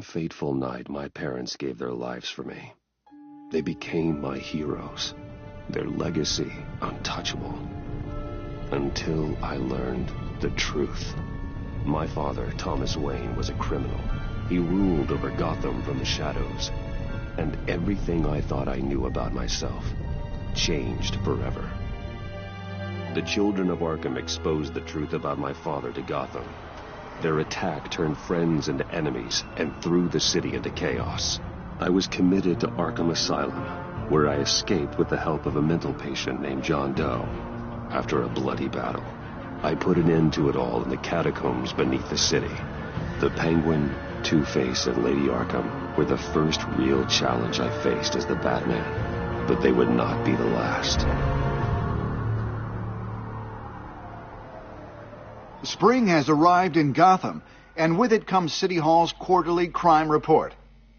one fateful night, my parents gave their lives for me. They became my heroes, their legacy untouchable. Until I learned the truth. My father, Thomas Wayne, was a criminal. He ruled over Gotham from the shadows. And everything I thought I knew about myself changed forever. The children of Arkham exposed the truth about my father to Gotham. Their attack turned friends into enemies and threw the city into chaos. I was committed to Arkham Asylum, where I escaped with the help of a mental patient named John Doe. After a bloody battle, I put an end to it all in the catacombs beneath the city. The Penguin, Two-Face, and Lady Arkham were the first real challenge I faced as the Batman, but they would not be the last. Spring has arrived in Gotham, and with it comes City Hall's quarterly crime report.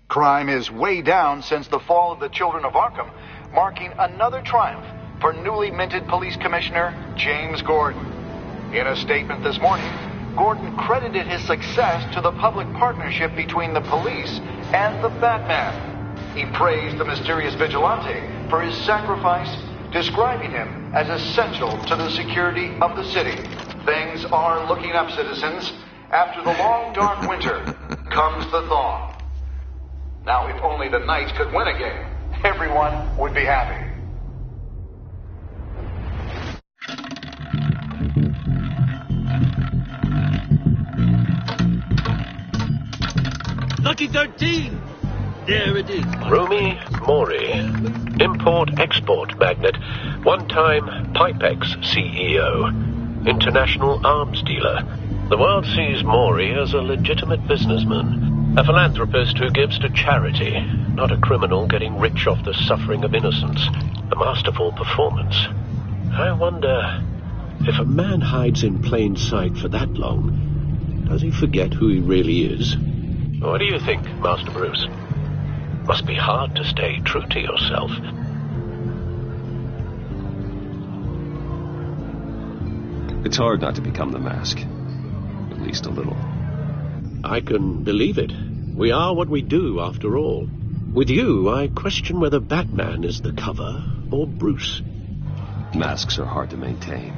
Crime is way down since the fall of the Children of Arkham, marking another triumph for newly minted Police Commissioner James Gordon. In a statement this morning, Gordon credited his success to the public partnership between the police and the Batman. He praised the mysterious vigilante for his sacrifice, describing him as essential to the security of the city. Things are looking up, citizens. After the long, dark winter comes the thaw. Now, if only the Knights could win a game, everyone would be happy. Lucky 13! There it is. Rumi Mori, import-export magnate, one-time Pipex CEO, international arms dealer. The world sees Mori as a legitimate businessman, a philanthropist who gives to charity, not a criminal getting rich off the suffering of innocence. A masterful performance. I wonder, if a man hides in plain sight for that long, does he forget who he really is? What do you think, Master Bruce? Must be hard to stay true to yourself. It's hard not to become the Mask. At least a little. I can believe it. We are what we do, after all. With you, I question whether Batman is the cover or Bruce. Masks are hard to maintain.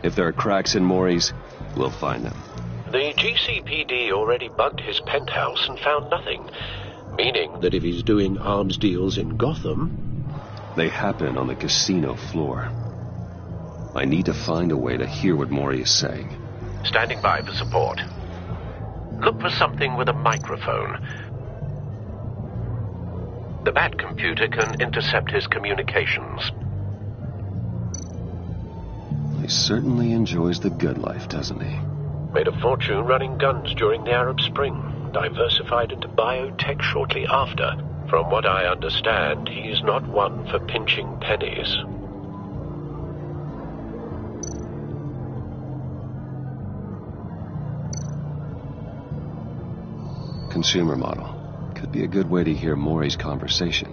If there are cracks in Mori's, we'll find them. The GCPD already bugged his penthouse and found nothing, meaning that if he's doing arms deals in Gotham... They happen on the casino floor. I need to find a way to hear what Mori is saying. Standing by for support. Look for something with a microphone. The Bat computer can intercept his communications. He certainly enjoys the good life, doesn't he? Made a fortune running guns during the Arab Spring. Diversified into biotech shortly after. From what I understand, he's not one for pinching pennies. Consumer model. Could be a good way to hear Mori's conversation.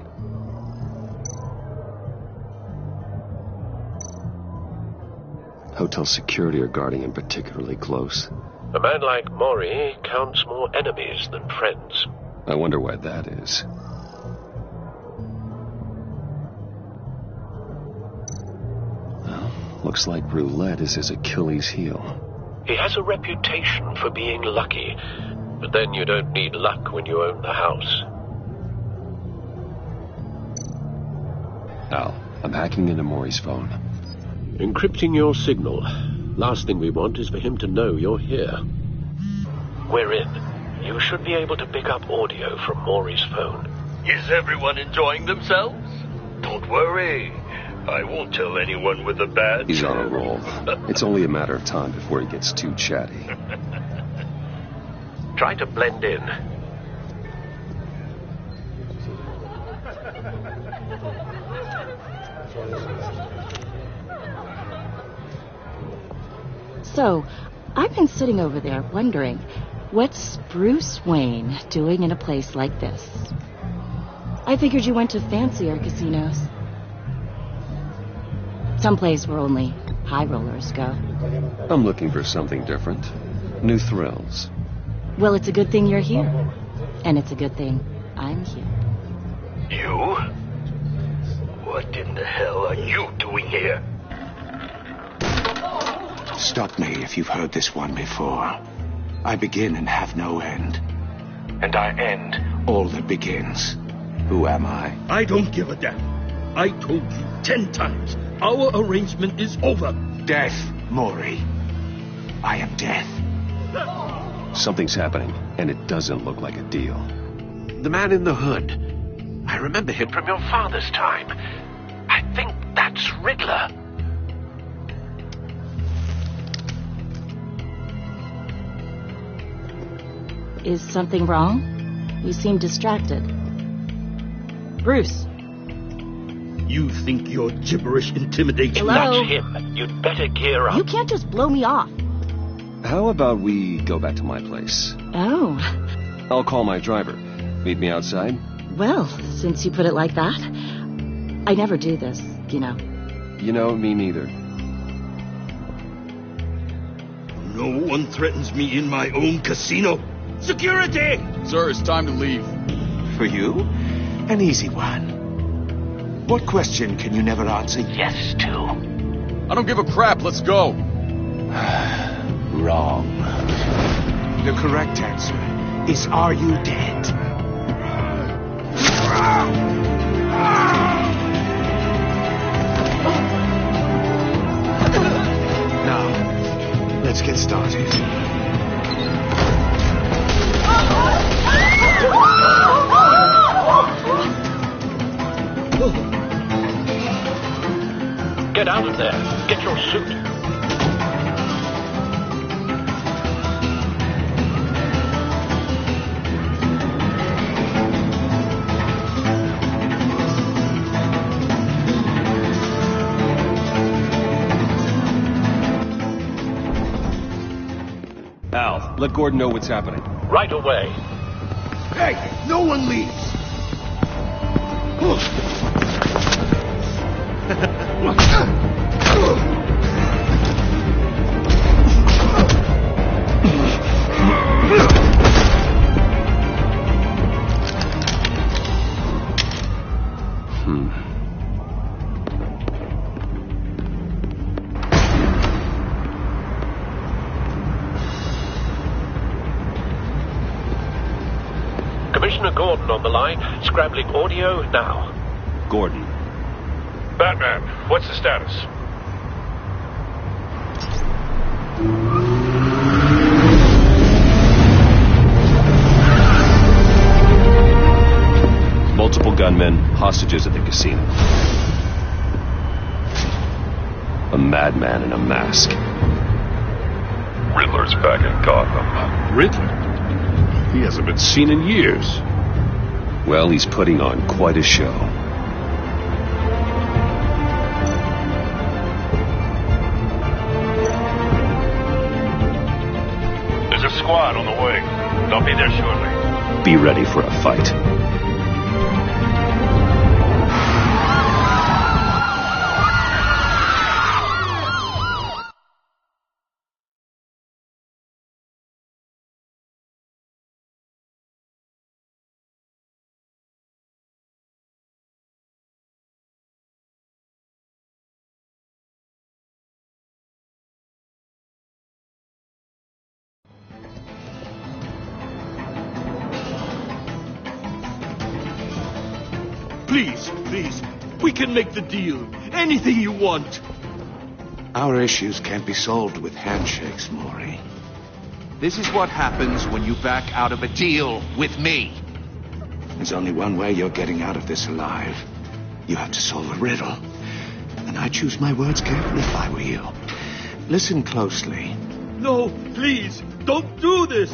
Hotel security are guarding him particularly close. A man like Mori counts more enemies than friends. I wonder why that is. Well, looks like roulette is his Achilles heel. He has a reputation for being lucky, but then you don't need luck when you own the house. Al, I'm hacking into Mori's phone. Encrypting your signal. Last thing we want is for him to know you're here. We're in. You should be able to pick up audio from Mori's phone. Is everyone enjoying themselves? Don't worry. I won't tell anyone with a badge. He's on a roll. It's only a matter of time before he gets too chatty. Try to blend in. So, I've been sitting over there wondering, what's Bruce Wayne doing in a place like this? I figured you went to fancier casinos. Someplace where only high rollers go. I'm looking for something different. New thrills. Well, it's a good thing you're here. And it's a good thing I'm here. You? What in the hell are you doing here? Stop me if you've heard this one before. I begin and have no end. And I end all that begins. Who am I? I don't give a damn. I told you 10 times. Our arrangement is over. Death, Maury. I am death. Something's happening, and it doesn't look like a deal. The man in the hood. I remember him from your father's time. I think that's Riddler. Is something wrong? You seem distracted. Bruce. You think your gibberish intimidates Hello? That's him. You'd better gear up. You can't just blow me off. How about we go back to my place? Oh. I'll call my driver. Meet me outside? Well, since you put it like that, I never do this, you know. You know, me neither. No one threatens me in my own casino. Security! Sir, it's time to leave. For you? An easy one. What question can you never answer yes to? I don't give a crap. Let's go. Wrong. The correct answer is, are you dead? Now, let's get started. Get out of there. Get your suit. Al, let Gordon know what's happening. Right away. Hey, no one leaves. Commissioner Gordon on the line. Scrambling audio now. Gordon. Batman, what's the status? Multiple gunmen, hostages at the casino. A madman in a mask. Riddler's back in Gotham. Riddler? He hasn't been seen in years. Well, he's putting on quite a show. There's a squad on the way. They'll be there shortly. Be ready for a fight. Please, we can make the deal. Anything you want. Our issues can't be solved with handshakes, Maury. This is what happens when you back out of a deal with me. There's only one way you're getting out of this alive. You have to solve a riddle. And I choose my words carefully if I were you. Listen closely. No, please, don't do this.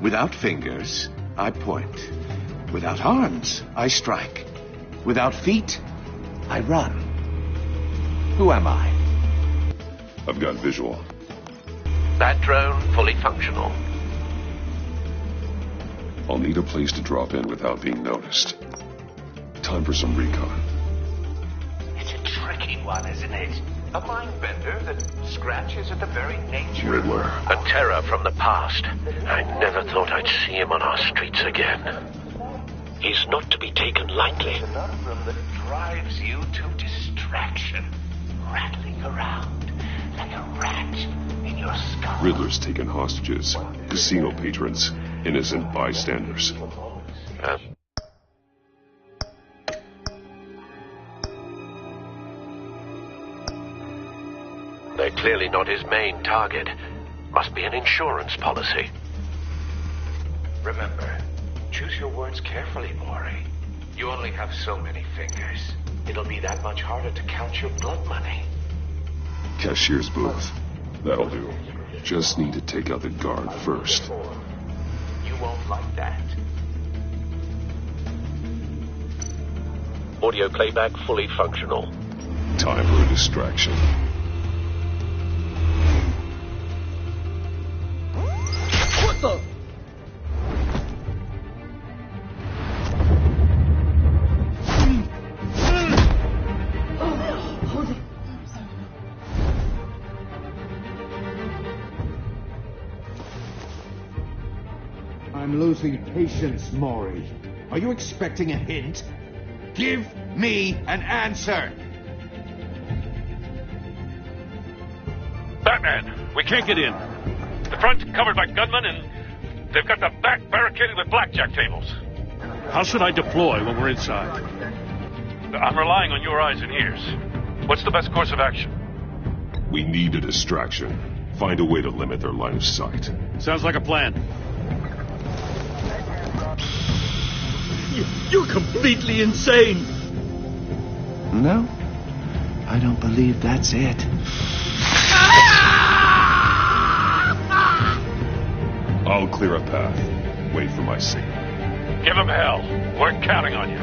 Without fingers, I point. Without arms, I strike. Without feet, I run. Who am I? I've got visual. That drone fully functional. I'll need a place to drop in without being noticed. Time for some recon. It's a tricky one, isn't it? A mind bender that scratches at the very nature. Riddler. A terror from the past. I never thought I'd see him on our streets again. He's not to be taken lightly. A conundrum that drives you to distraction, rattling around like a rat in your skull. Riddler's taken hostages. Casino patrons. Innocent bystanders. They're clearly not his main target. Must be an insurance policy. Remember, choose your words carefully, Maury. You only have so many fingers. It'll be that much harder to count your blood money. Cashier's booth. That'll do. Just need to take out the guard first. You won't like that. Audio playback fully functional. Time for a distraction. What the? I'm losing patience, Maury. Are you expecting a hint? Give me an answer! Batman, we can't get in. The front's covered by gunmen, and they've got the back barricaded with blackjack tables. How should I deploy when we're inside? I'm relying on your eyes and ears. What's the best course of action? We need a distraction. Find a way to limit their line of sight. Sounds like a plan. You're completely insane. No, I don't believe that's it. I'll clear a path. Wait for my signal. Give them hell. We're counting on you.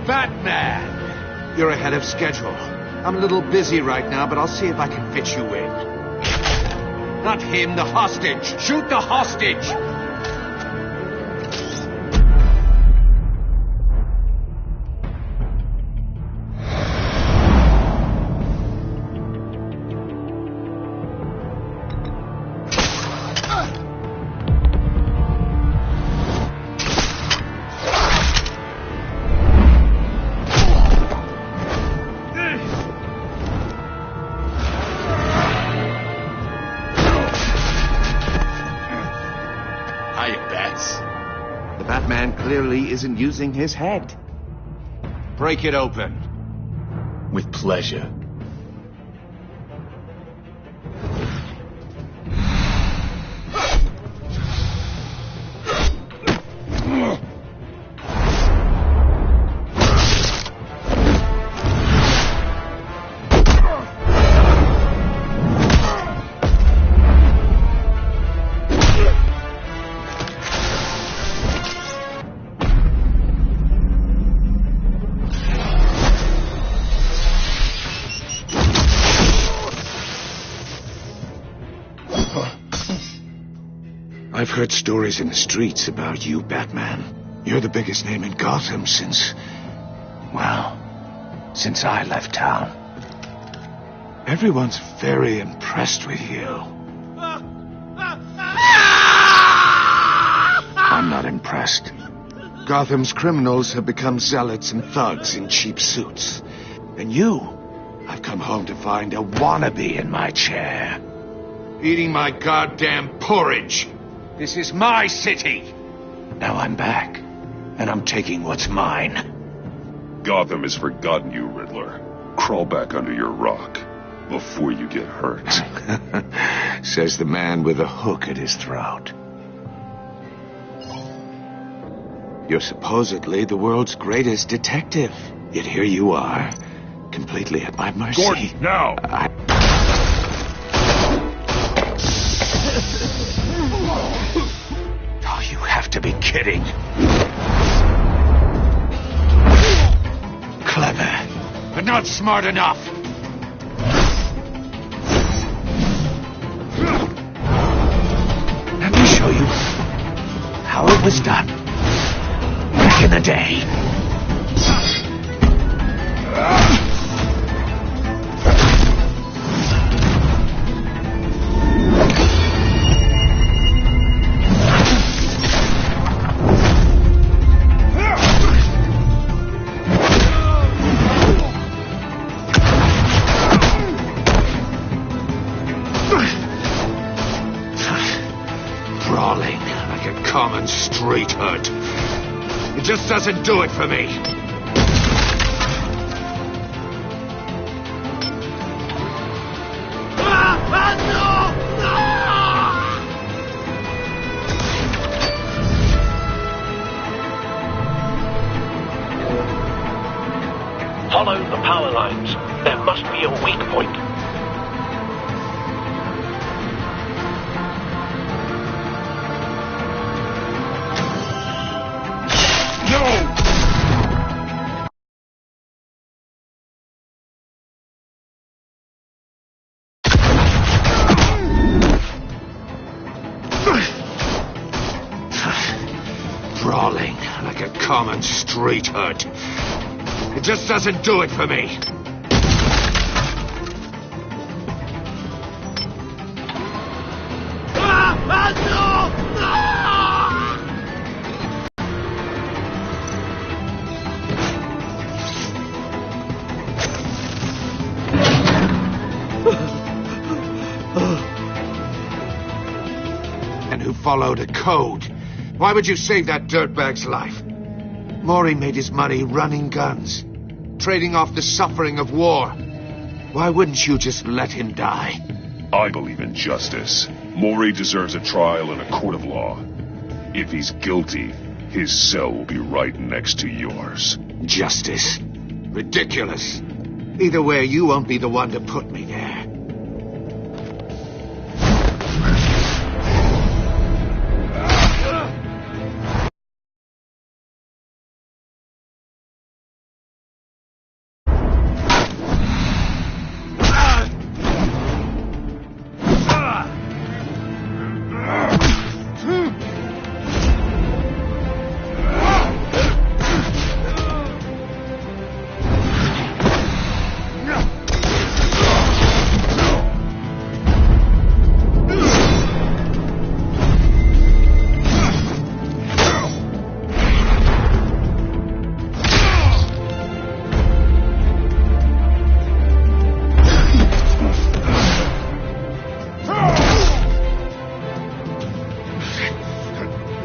Batman! You're ahead of schedule. I'm a little busy right now, but I'll see if I can fit you in. Not him, the hostage! Shoot the hostage! Clearly isn't using his head. Break it open. With pleasure. I've heard stories in the streets about you, Batman. You're the biggest name in Gotham since I left town. Everyone's very impressed with you. I'm not impressed. Gotham's criminals have become zealots and thugs in cheap suits. And you, I've come home to find a wannabe in my chair. Eating my goddamn porridge. This is my city. Now I'm back, and I'm taking what's mine. Gotham has forgotten you, Riddler. Crawl back under your rock before you get hurt. Says the man with a hook at his throat. You're supposedly the world's greatest detective. Yet here you are, completely at my mercy. Gordon, now! Oh, you have to be kidding. Clever. not smart enough! Let me show you how it was done back in the day. Brawling like a common street hood. It just doesn't do it for me. Follow the power lines. There must be a weak point. Brawling like a common street hood. It just doesn't do it for me. And who followed a code? Why would you save that dirtbag's life? Maury made his money running guns, trading off the suffering of war. Why wouldn't you just let him die? I believe in justice. Maury deserves a trial in a court of law. If he's guilty, his cell will be right next to yours. Justice? Ridiculous. Either way, you won't be the one to put me there.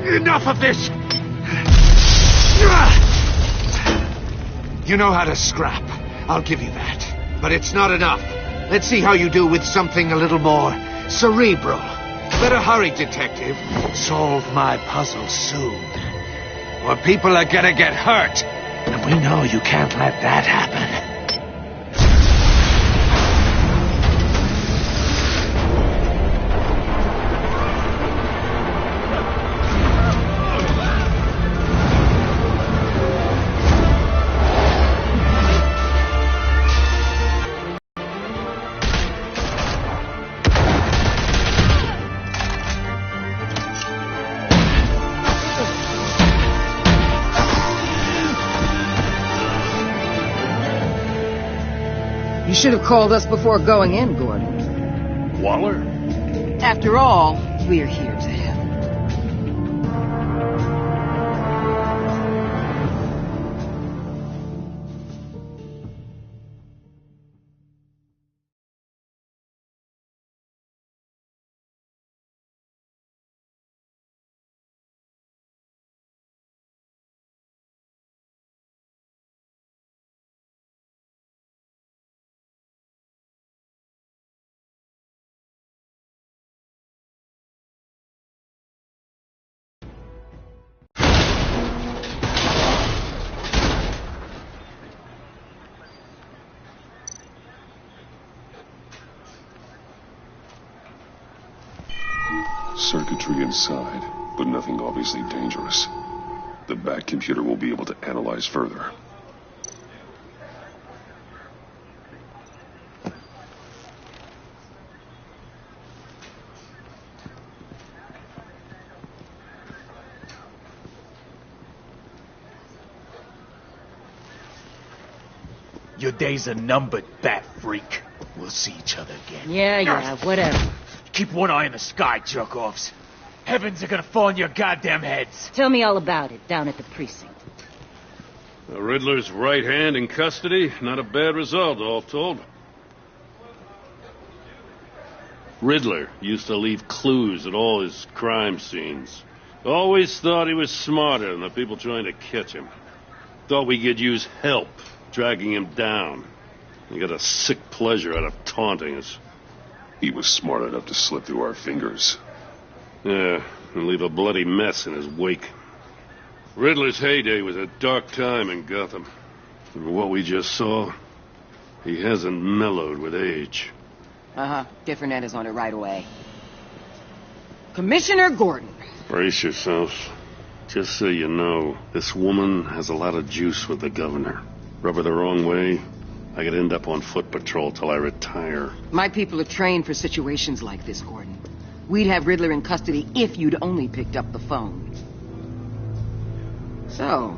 Enough of this! You know how to scrap. I'll give you that. But it's not enough. Let's see how you do with something a little more cerebral. Better hurry, detective. Solve my puzzle soon. Or people are gonna get hurt. And we know you can't let that happen. You should have called us before going in, Gordon. Waller? After all, we're here to help. Circuitry inside, but nothing obviously dangerous. The back computer will be able to analyze further. Your days are numbered, bat freak. We'll see each other again. Yeah, whatever. Keep one eye in the sky, jerk-offs. Heavens are gonna fall on your goddamn heads. Tell me all about it down at the precinct. The Riddler's right hand in custody. Not a bad result, all told. Riddler used to leave clues at all his crime scenes. Always thought he was smarter than the people trying to catch him. Thought we could use help dragging him down. He got a sick pleasure out of taunting us. He was smart enough to slip through our fingers. Yeah, and leave a bloody mess in his wake. Riddler's heyday was a dark time in Gotham. And what we just saw, he hasn't mellowed with age. Different Ed is on it right away. Commissioner Gordon. Brace yourselves. Just so you know, this woman has a lot of juice with the governor. Rub her the wrong way, I could end up on foot patrol till I retire. My people are trained for situations like this, Gordon. We'd have Riddler in custody if you'd only picked up the phone. So,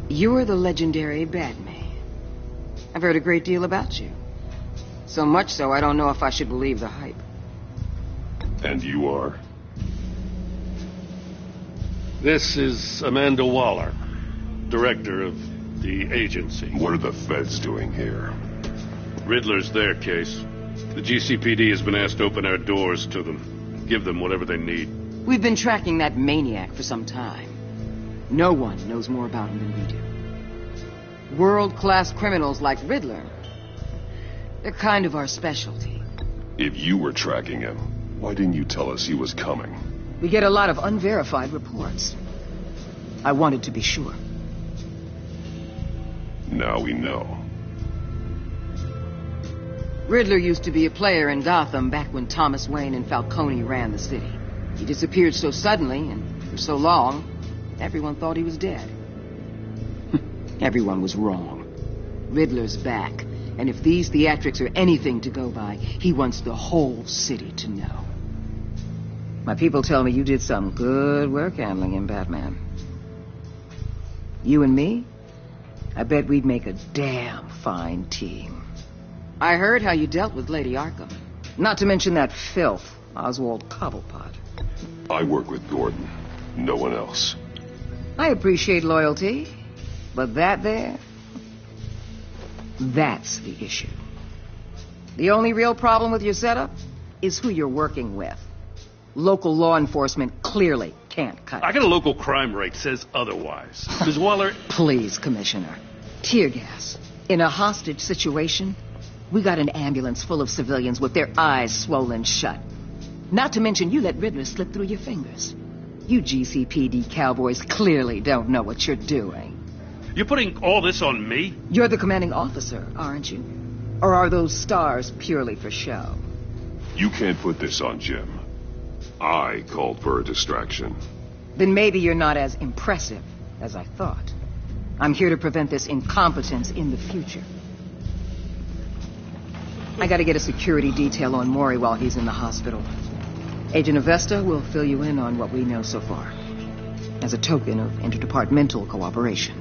you're the legendary Batman. I've heard a great deal about you. So much so, I don't know if I should believe the hype. And you are? This is Amanda Waller, director of the agency. What are the feds doing here? Riddler's their case. The GCPD has been asked to open our doors to them. Give them whatever they need. We've been tracking that maniac for some time. No one knows more about him than we do. World-class criminals like Riddler, they're kind of our specialty. If you were tracking him, why didn't you tell us he was coming? We get a lot of unverified reports. I wanted to be sure. Now we know. Riddler used to be a player in Gotham back when Thomas Wayne and Falcone ran the city. He disappeared so suddenly and for so long, everyone thought he was dead. Everyone was wrong. Riddler's back, and if these theatrics are anything to go by, he wants the whole city to know. My people tell me you did some good work handling him, Batman. You and me, I bet we'd make a damn fine team. I heard how you dealt with Lady Arkham. Not to mention that filth, Oswald Cobblepot. I work with Gordon. No one else. I appreciate loyalty, but that there, that's the issue. The only real problem with your setup is who you're working with. Local law enforcement clearly can't cut it. I got a local crime rate says otherwise. Ms. Waller... Please, Commissioner. Tear gas. In a hostage situation, we got an ambulance full of civilians with their eyes swollen shut. Not to mention you let Riddler slip through your fingers. You GCPD cowboys clearly don't know what you're doing. You're putting all this on me? You're the commanding officer, aren't you? Or are those stars purely for show? You can't put this on Jim. I called for a distraction. Then maybe you're not as impressive as I thought. I'm here to prevent this incompetence in the future. I gotta get a security detail on Maury while he's in the hospital. Agent Avesta will fill you in on what we know so far, as a token of interdepartmental cooperation.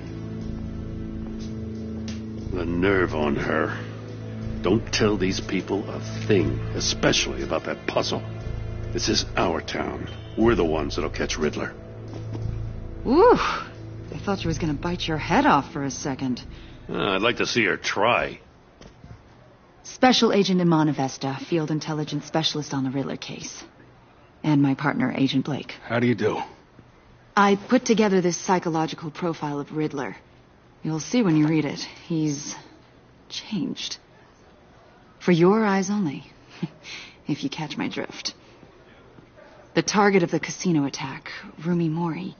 The nerve on her. Don't tell these people a thing, especially about that puzzle. This is our town. We're the ones that'll catch Riddler. Ooh, I thought she was gonna bite your head off for a second. I'd like to see her try. Special Agent Iman Avesta, Field Intelligence Specialist on the Riddler case. And my partner, Agent Blake. How do you do? I put together this psychological profile of Riddler. You'll see when you read it. He's changed. For your eyes only, if you catch my drift. The target of the casino attack, Rumi Mori.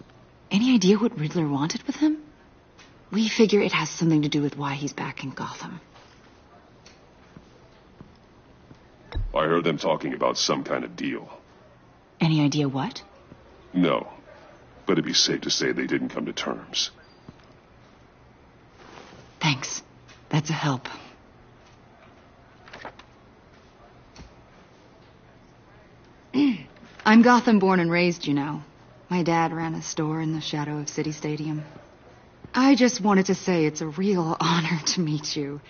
Any idea what Riddler wanted with him? We figure it has something to do with why he's back in Gotham. I heard them talking about some kind of deal. Any idea what? No, but it'd be safe to say they didn't come to terms. Thanks. That's a help. I'm Gotham born and raised, you know. My dad ran a store in the shadow of City Stadium. I just wanted to say it's a real honor to meet you.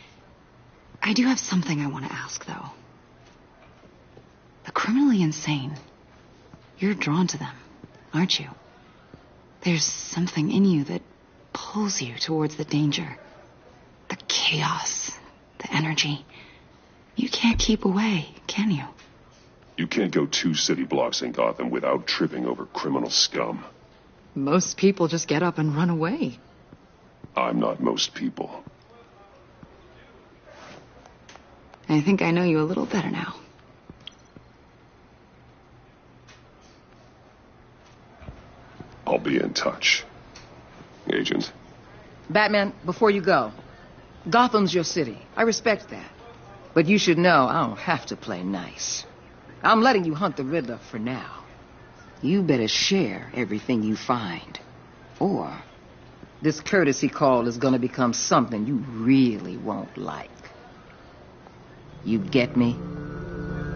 I do have something I want to ask, though. The criminally insane. You're drawn to them, aren't you? There's something in you that pulls you towards the danger. The chaos, the energy. You can't keep away, can you? You can't go 2 city blocks in Gotham without tripping over criminal scum. Most people just get up and run away. I'm not most people. I think I know you a little better now. I'll be in touch, Agent. Batman, before you go, Gotham's your city. I respect that. But you should know I don't have to play nice. I'm letting you hunt the Riddler for now. You better share everything you find. Or this courtesy call is gonna become something you really won't like. You get me?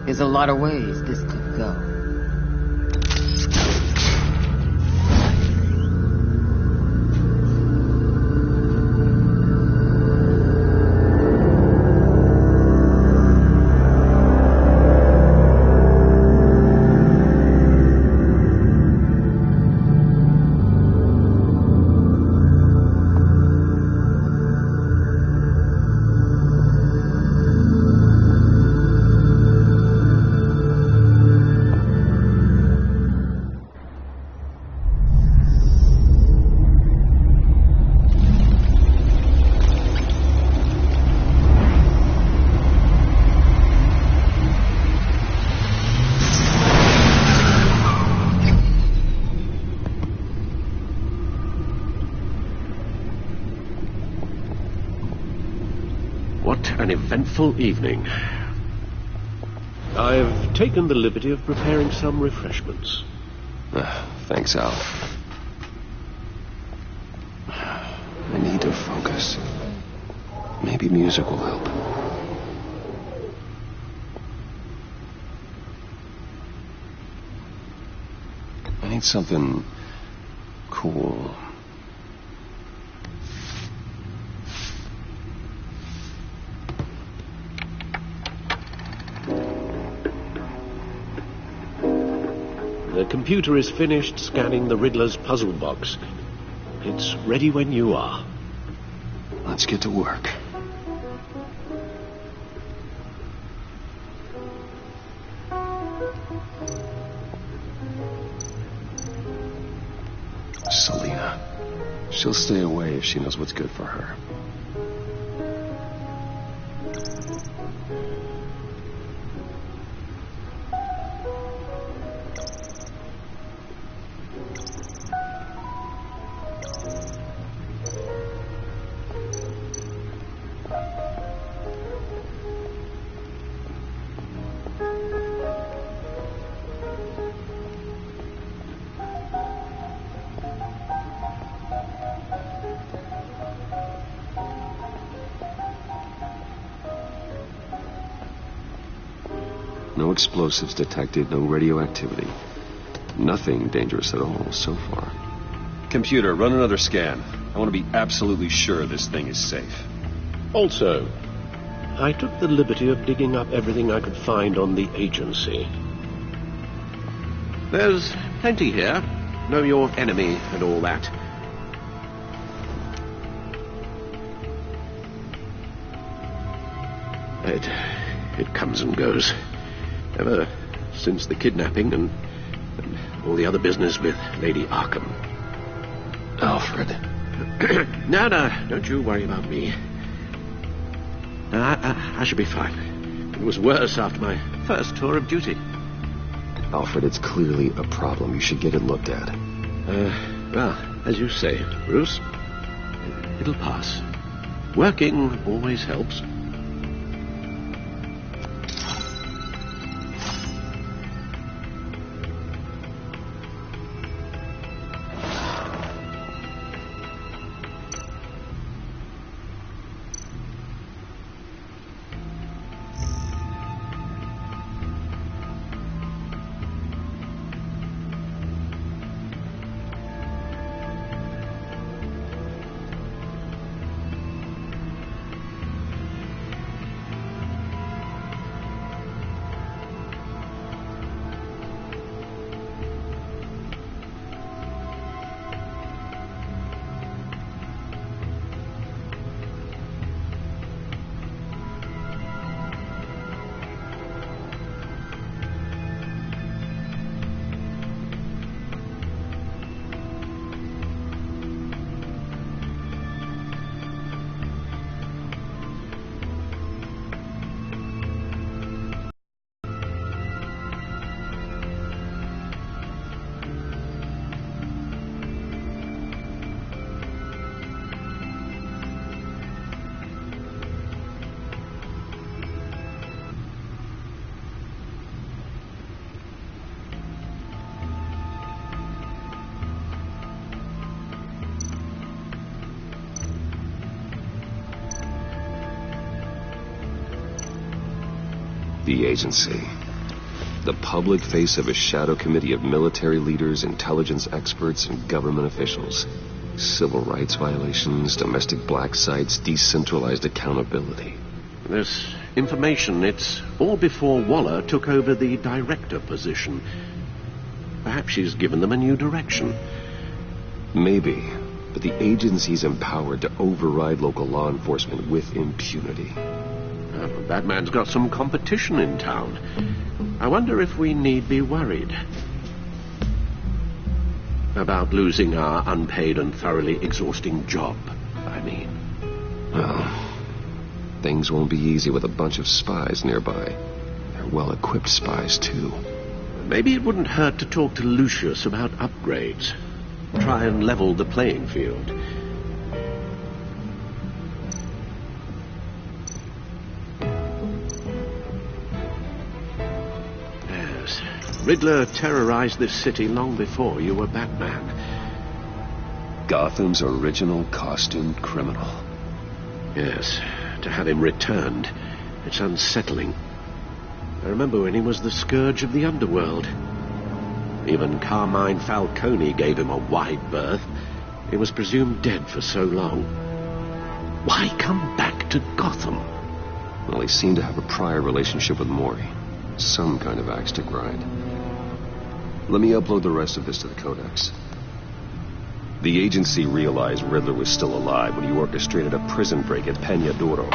There's a lot of ways this could go. An eventful evening. I've taken the liberty of preparing some refreshments. Thanks, Al. I need to focus. Maybe music will help. I need something cool. The computer is finished scanning the Riddler's puzzle box. It's ready when you are. Let's get to work. Selina. She'll stay away if she knows what's good for her. No explosives detected, no radioactivity. Nothing dangerous at all so far. Computer, run another scan. I want to be absolutely sure this thing is safe. Also, I took the liberty of digging up everything I could find on the agency. There's plenty here. Know your enemy and all that. It comes and goes. Ever since the kidnapping and all the other business with Lady Arkham. Alfred. No, don't you worry about me. I should be fine. It was worse after my first tour of duty. Alfred, it's clearly a problem. You should get it looked at. Well, as you say, Bruce, it'll pass. Working always helps. The agency. The public face of a shadow committee of military leaders, intelligence experts, and government officials. Civil rights violations, domestic black sites, decentralized accountability. This information, it's all before Waller took over the director position. Perhaps she's given them a new direction. Maybe, but the agency's empowered to override local law enforcement with impunity. Batman's got some competition in town. I wonder if we need be worried about losing our unpaid and thoroughly exhausting job, I mean. Well, things won't be easy with a bunch of spies nearby. They're well-equipped spies, too. Maybe it wouldn't hurt to talk to Lucius about upgrades. Try and level the playing field. Yes, Riddler terrorized this city long before you were Batman. Gotham's original costumed criminal. Yes, to have him returned, it's unsettling. I remember when he was the scourge of the underworld. Even Carmine Falcone gave him a wide berth. He was presumed dead for so long. Why come back to Gotham? Well, he seemed to have a prior relationship with Mori. Some kind of axe to grind. Let me upload the rest of this to the Codex. The agency realized Riddler was still alive when he orchestrated a prison break at Peña Duro.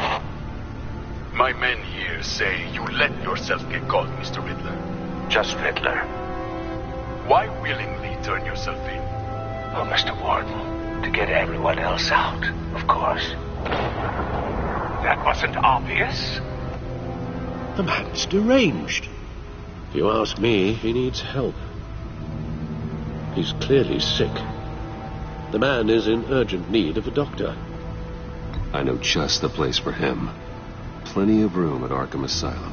My men here say you let yourself get caught, Mr. Riddler. Just Riddler. Why willingly turn yourself in? Oh, Mr. Warden, to get everyone else out, of course. That wasn't obvious. The man's deranged. If you ask me, he needs help. He's clearly sick. The man is in urgent need of a doctor. I know just the place for him. Plenty of room at Arkham Asylum.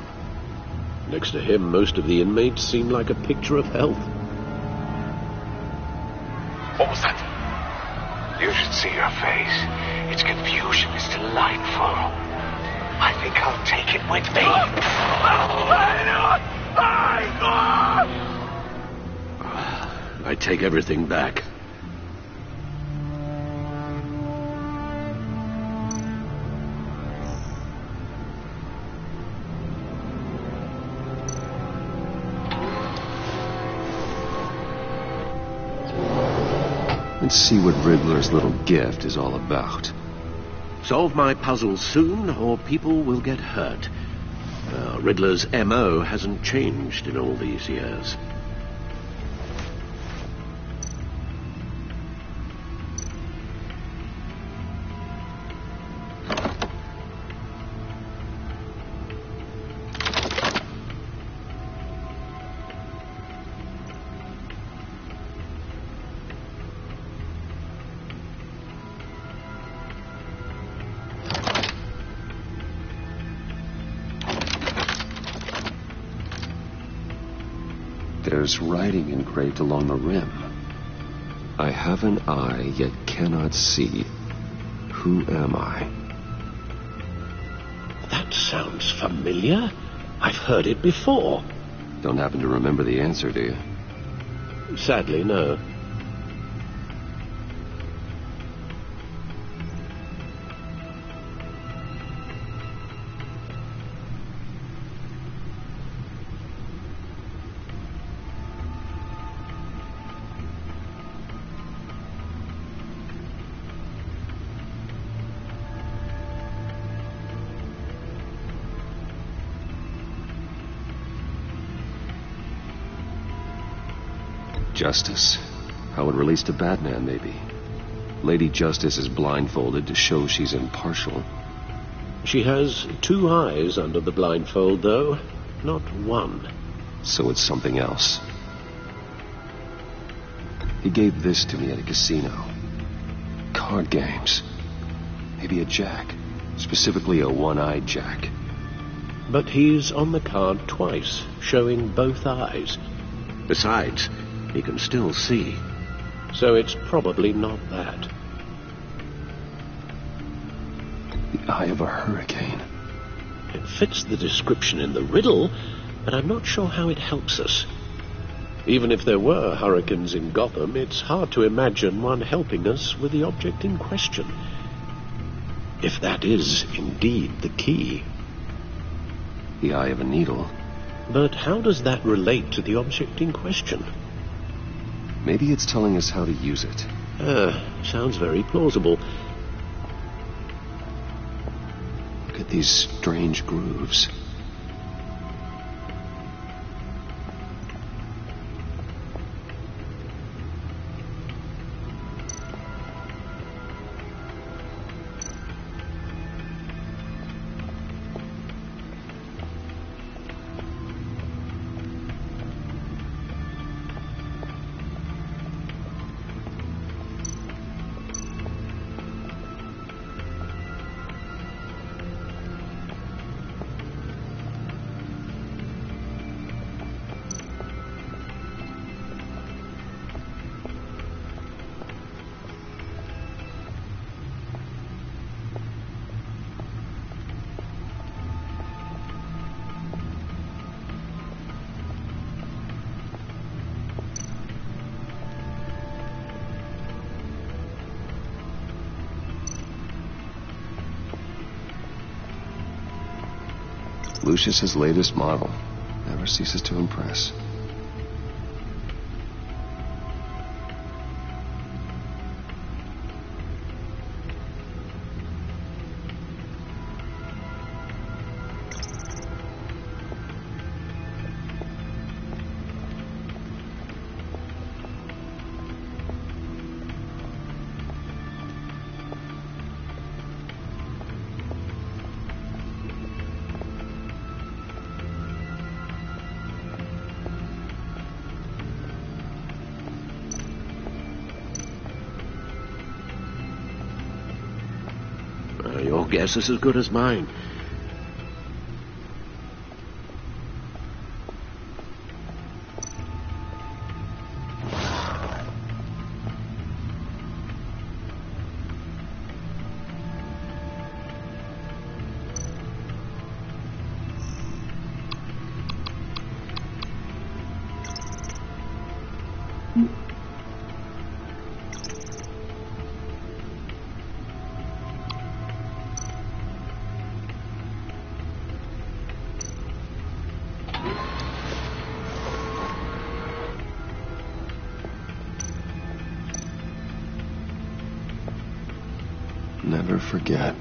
Next to him, most of the inmates seem like a picture of health. What was that? You should see your face. Its confusion is delightful. I think I'll take it with me. I take everything back. Let's see what Riddler's little gift is all about. Solve my puzzle soon, or people will get hurt. Riddler's M.O. hasn't changed in all these years. There's writing engraved along the rim. I have an eye, yet cannot see. Who am I? That sounds familiar. I've heard it before. Don't happen to remember the answer, do you? Sadly, no. Justice. How it relates to Batman, maybe. Lady Justice is blindfolded to show she's impartial. She has two eyes under the blindfold, though, not one. So it's something else. He gave this to me at a casino. Card games. Maybe a jack. Specifically a one-eyed jack. But he's on the card twice, showing both eyes. Besides, he can still see. So it's probably not that. The eye of a hurricane. It fits the description in the riddle, but I'm not sure how it helps us. Even if there were hurricanes in Gotham, it's hard to imagine one helping us with the object in question. If that is indeed the key. The eye of a needle. But how does that relate to the object in question? Maybe it's telling us how to use it. Sounds very plausible. Look at these strange grooves. Lucius's latest model. Never ceases to impress. Your guess is as good as mine. Never forget.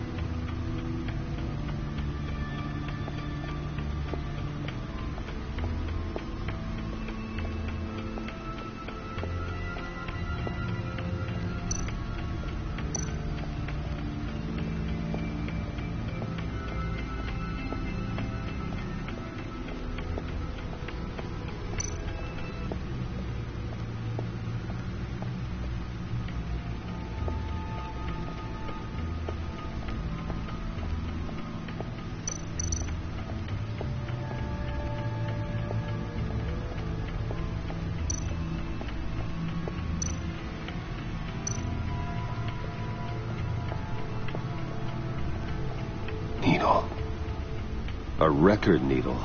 Needle. A record needle.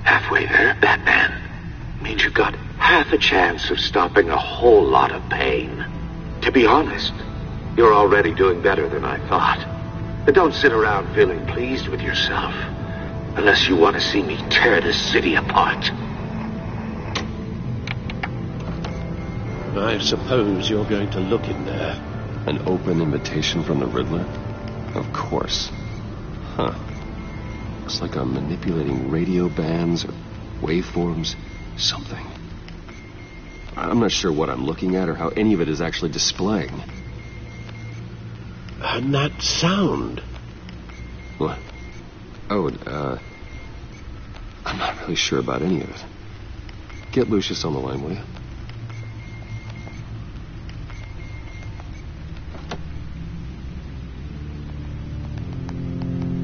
Halfway there, Batman. Means you've got half a chance of stopping a whole lot of pain. To be honest, you're already doing better than I thought. But don't sit around feeling pleased with yourself. Unless you want to see me tear this city apart. I suppose you're going to look in there. An open invitation from the Riddler? Of course. Huh. Looks like I'm manipulating radio bands or waveforms. Something. I'm not sure what I'm looking at or how any of it is actually displaying. And that sound. What? Oh, I'm not really sure about any of it. Get Lucius on the line, will you?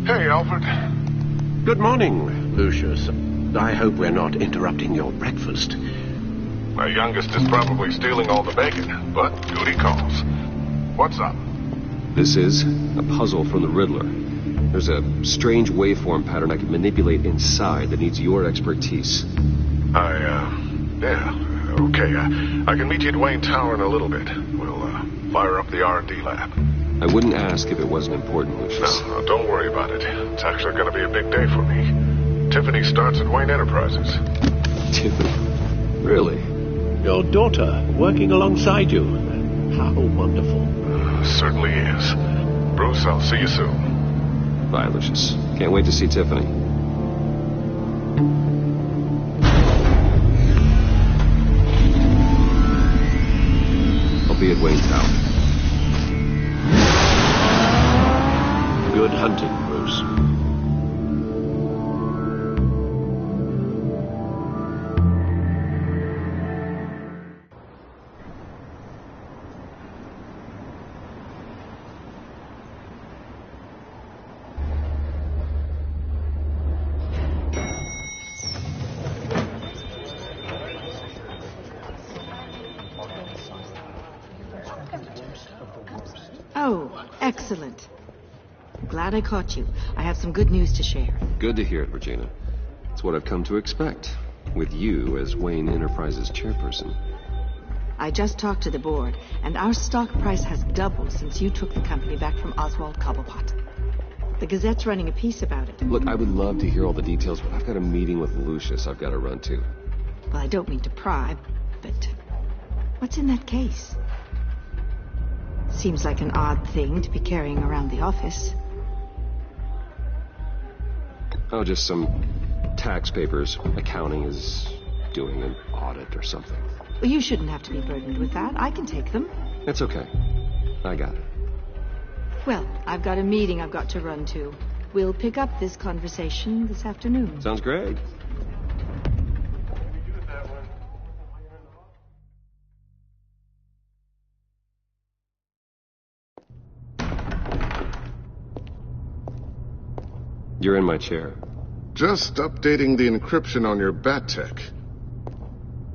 Hey, Alfred. Good morning, Lucius. I hope we're not interrupting your breakfast. My youngest is probably stealing all the bacon, but duty calls. What's up? This is a puzzle from the Riddler. There's a strange waveform pattern I can manipulate inside that needs your expertise. Yeah, okay. I can meet you at Wayne Tower in a little bit. We'll, fire up the R&D lab. I wouldn't ask if it wasn't important, Lucius. No, don't worry about it. It's actually going to be a big day for me. Tiffany starts at Wayne Enterprises. Tiffany? Really? Your daughter working alongside you. How wonderful. Certainly is. Bruce, I'll see you soon. Bye, Lucius. Can't wait to see Tiffany. I'll be at Wayne Tower. Good hunting, Bruce. Oh, excellent. Glad I caught you. I have some good news to share. Good to hear it, Regina. It's what I've come to expect, with you as Wayne Enterprises chairperson. I just talked to the board, and our stock price has doubled since you took the company back from Oswald Cobblepot. The Gazette's running a piece about it. Look, I would love to hear all the details, but I've got a meeting with Lucius I've got to run to. Well, I don't mean to pry, but what's in that case? Seems like an odd thing to be carrying around the office. Oh, just some tax papers. Accounting is doing an audit or something. Well, you shouldn't have to be burdened with that. I can take them. It's okay. I got it. Well, I've got a meeting I've got to run to. We'll pick up this conversation this afternoon. Sounds great. You're in my chair. Just updating the encryption on your bat tech.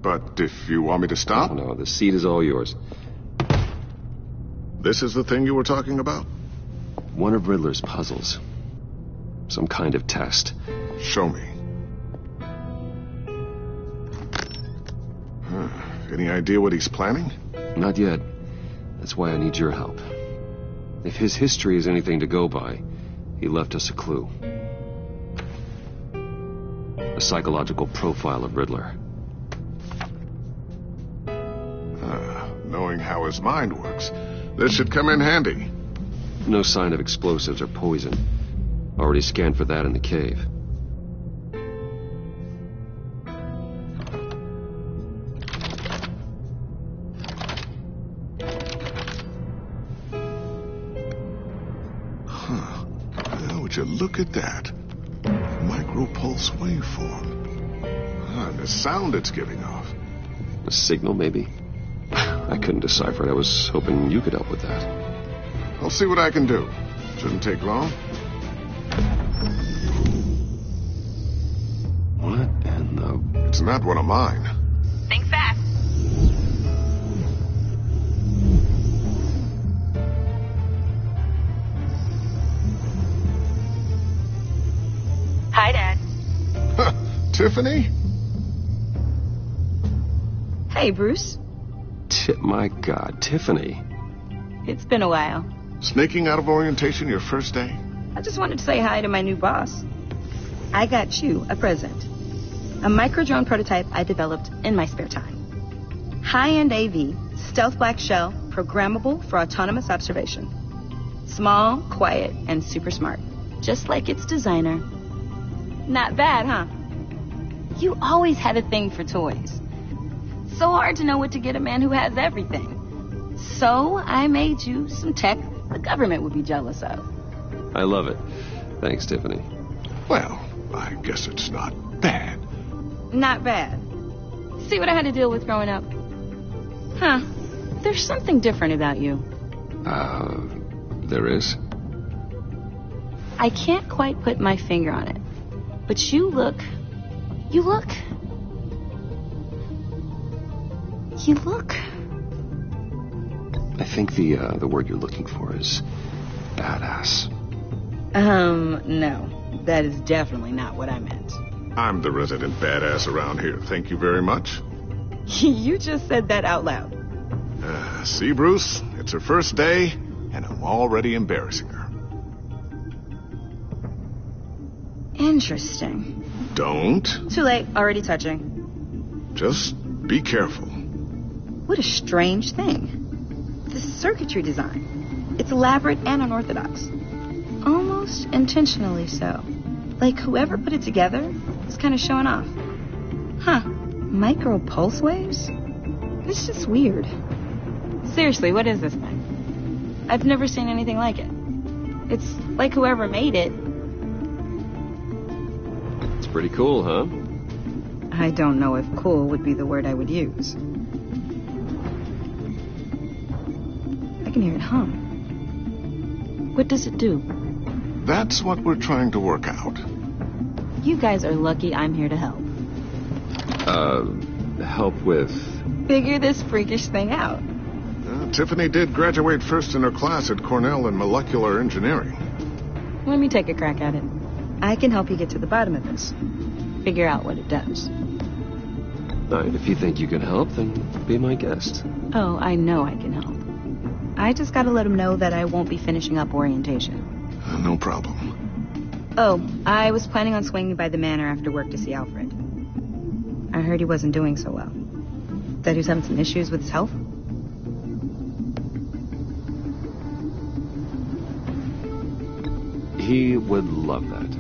But if you want me to stop... No, the seat is all yours. This is the thing you were talking about? One of Riddler's puzzles. Some kind of test. Show me. Any idea what he's planning? Not yet. That's why I need your help. If his history is anything to go by, he left us a clue. A psychological profile of Riddler. Knowing how his mind works, this should come in handy. No sign of explosives or poison. Already scanned for that in the cave. Would you look at that? Micropulse waveform. And the sound it's giving off. A signal, maybe? I couldn't decipher it. I was hoping you could help with that. I'll see what I can do. Shouldn't take long. What in the... It's not one of mine. Think fast. Hi, Dad. Tiffany? Hey, Bruce. My God, Tiffany. It's been a while. Sneaking out of orientation your first day? I just wanted to say hi to my new boss. I got you a present. A micro-drone prototype I developed in my spare time. High-end AV, stealth black shell, programmable for autonomous observation. Small, quiet, and super smart. Just like its designer. Not bad, huh? You always had a thing for toys. So hard to know what to get a man who has everything. So I made you some tech the government would be jealous of. I love it. Thanks, Tiffany. Well, I guess it's not bad. Not bad. See what I had to deal with growing up? Huh. There's something different about you. There is? I can't quite put my finger on it. But you look... You look... I think the word you're looking for is badass. No. That is definitely not what I meant. I'm the resident badass around here. Thank you very much. You just said that out loud. See, Bruce? It's her first day, and I'm already embarrassing her. Interesting. Don't. Too late. Already touching. Just be careful. What a strange thing. The circuitry design. It's elaborate and unorthodox. Almost intentionally so. Like whoever put it together is kind of showing off. Huh. Micro pulse waves? It's just weird. Seriously, what is this thing? I've never seen anything like it. It's like whoever made it. It's pretty cool, huh? I don't know if cool would be the word I would use. I can hear it hum. What does it do? That's what we're trying to work out. You guys are lucky I'm here to help. Help with... Figure this freakish thing out. Tiffany did graduate first in her class at Cornell in molecular engineering. Let me take a crack at it. I can help you get to the bottom of this. Figure out what it does. If you think you can help, then be my guest. Oh, I know I can help. I just gotta let him know that I won't be finishing up orientation. No problem. Oh, I was planning on swinging by the manor after work to see Alfred. I heard he wasn't doing so well. That he was having some issues with his health. He would love that.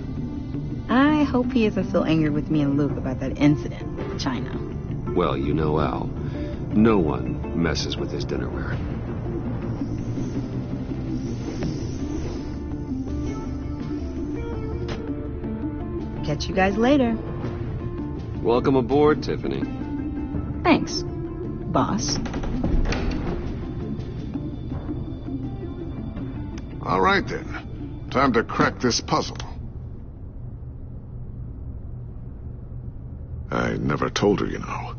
I hope he isn't still angry with me and Luke about that incident with China. Well, you know Al. No one messes with his dinnerware. Catch you guys later. Welcome aboard, Tiffany. Thanks, boss. All right, then. Time to crack this puzzle. I never told her, you know.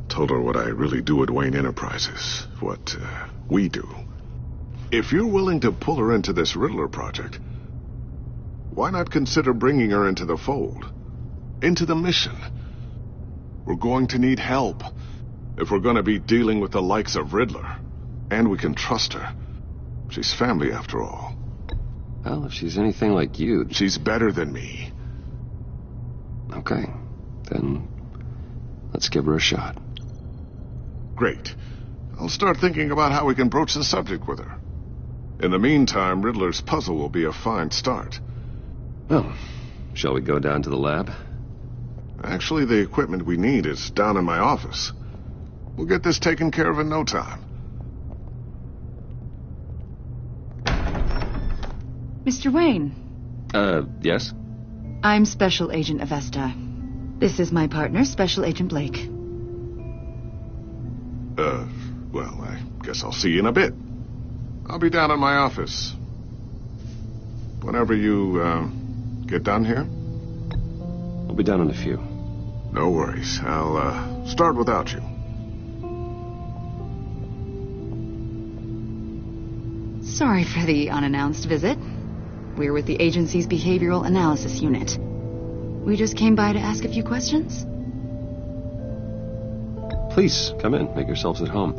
Told her what I really do at Wayne Enterprises. What we do. If you're willing to pull her into this Riddler project, why not consider bringing her into the fold? Into the mission? We're going to need help if we're going to be dealing with the likes of Riddler. And we can trust her. She's family, after all. Well, if she's anything like you... She's better than me. Okay. Then let's give her a shot. Great. I'll start thinking about how we can broach the subject with her. In the meantime, Riddler's puzzle will be a fine start. Well, shall we go down to the lab? Actually, the equipment we need is down in my office. We'll get this taken care of in no time. Mr. Wayne. Yes? I'm Special Agent Avesta. This is my partner, Special Agent Blake. Well, I guess I'll see you in a bit. I'll be down in my office. Whenever you, get done here? I'll be down in a few. No worries. I'll, start without you. Sorry for the unannounced visit. We're with the agency's behavioral analysis unit. We just came by to ask a few questions. Please, come in. Make yourselves at home.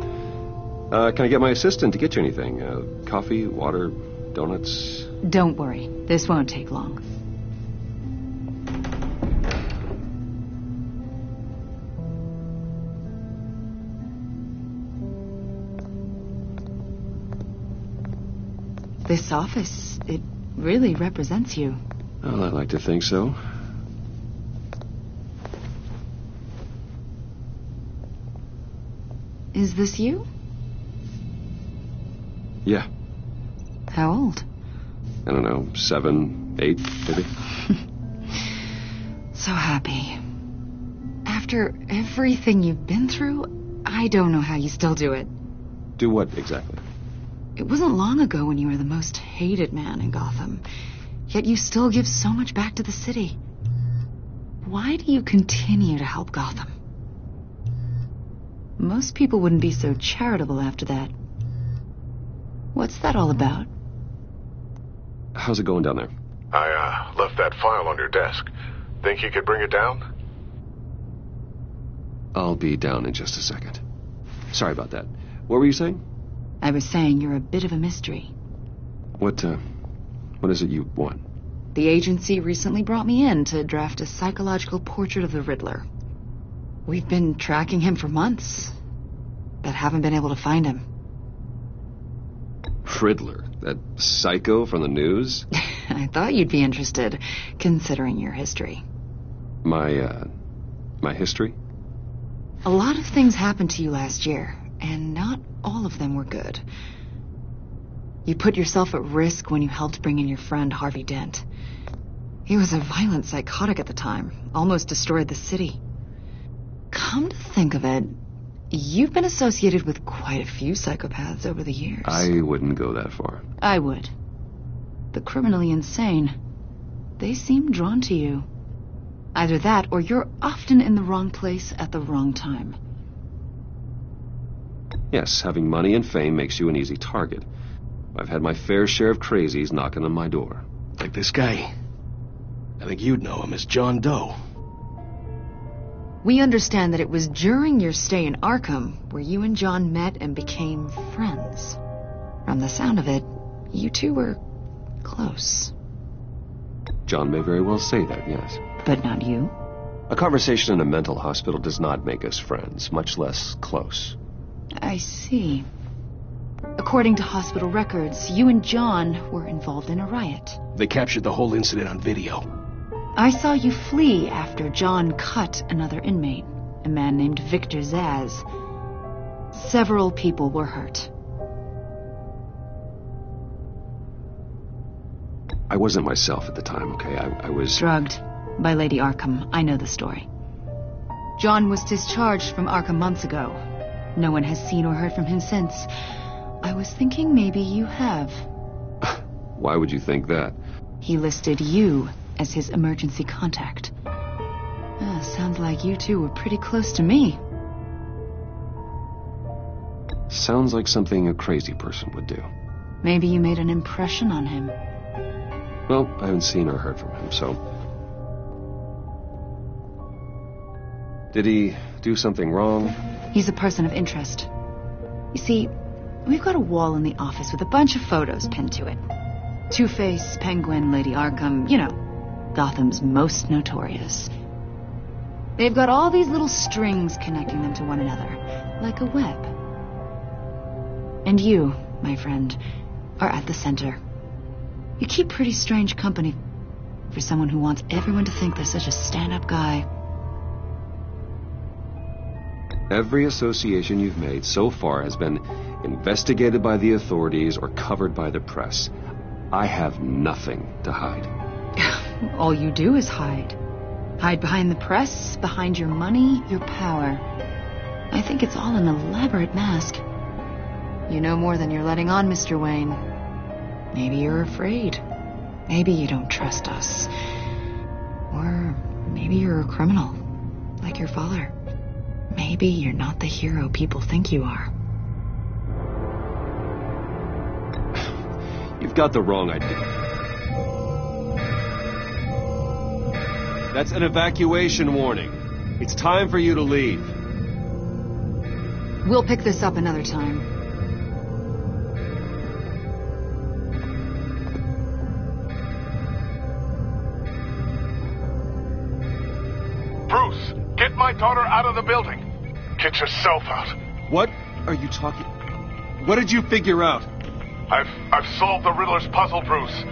Can I get my assistant to get you anything? Coffee, water, donuts? Don't worry. This won't take long. This office, it really represents you. Well, I'd like to think so. Is this you? Yeah. How old? I don't know, 7, 8, maybe. So happy. After everything you've been through, I don't know how you still do it. Do what exactly? It wasn't long ago when you were the most hated man in Gotham. Yet you still give so much back to the city. Why do you continue to help Gotham? Most people wouldn't be so charitable after that. What's that all about? How's it going down there? I left that file on your desk. Think you could bring it down? I'll be down in just a second. Sorry about that. What were you saying? I was saying you're a bit of a mystery. What is it you want? The agency recently brought me in to draft a psychological portrait of the Riddler. We've been tracking him for months, but haven't been able to find him. Riddler? That psycho from the news? I thought you'd be interested, considering your history. My history? A lot of things happened to you last year, and not all of them were good. You put yourself at risk when you helped bring in your friend Harvey Dent. He was a violent psychotic at the time, almost destroyed the city. Come to think of it, you've been associated with quite a few psychopaths over the years. I wouldn't go that far. I would. The criminally insane. They seem drawn to you. Either that, or you're often in the wrong place at the wrong time. Yes, having money and fame makes you an easy target. I've had my fair share of crazies knocking on my door. Like this guy. I think you'd know him as John Doe. We understand that it was during your stay in Arkham where you and John met and became friends. From the sound of it, you two were close. John may very well say that, yes. But not you? A conversation in a mental hospital does not make us friends, much less close. I see. According to hospital records, you and John were involved in a riot. They captured the whole incident on video. I saw you flee after John cut another inmate, a man named Victor Zaz. Several people were hurt. I wasn't myself at the time, okay? I was... drugged by Lady Arkham. I know the story. John was discharged from Arkham months ago. No one has seen or heard from him since. I was thinking maybe you have. Why would you think that? He listed you as his emergency contact. Sounds like you two were pretty close to me. Sounds like something a crazy person would do. Maybe you made an impression on him. Well, I haven't seen or heard from him, so... Did he do something wrong? He's a person of interest. You see, we've got a wall in the office with a bunch of photos pinned to it. Two-Face, Penguin, Lady Arkham, you know, Gotham's most notorious. They've got all these little strings connecting them to one another, like a web. And you, my friend, are at the center. You keep pretty strange company for someone who wants everyone to think they're such a stand-up guy. Every association you've made so far has been investigated by the authorities or covered by the press. I have nothing to hide. All you do is hide. Hide behind the press, behind your money, your power. I think it's all an elaborate mask. You know more than you're letting on, Mr. Wayne. Maybe you're afraid. Maybe you don't trust us. Or maybe you're a criminal, like your father. Maybe you're not the hero people think you are. You've got the wrong idea. That's an evacuation warning. It's time for you to leave. We'll pick this up another time. Bruce, get my daughter out of the building. Get yourself out. What are you talking... What did you figure out? I've solved the Riddler's puzzle, Bruce.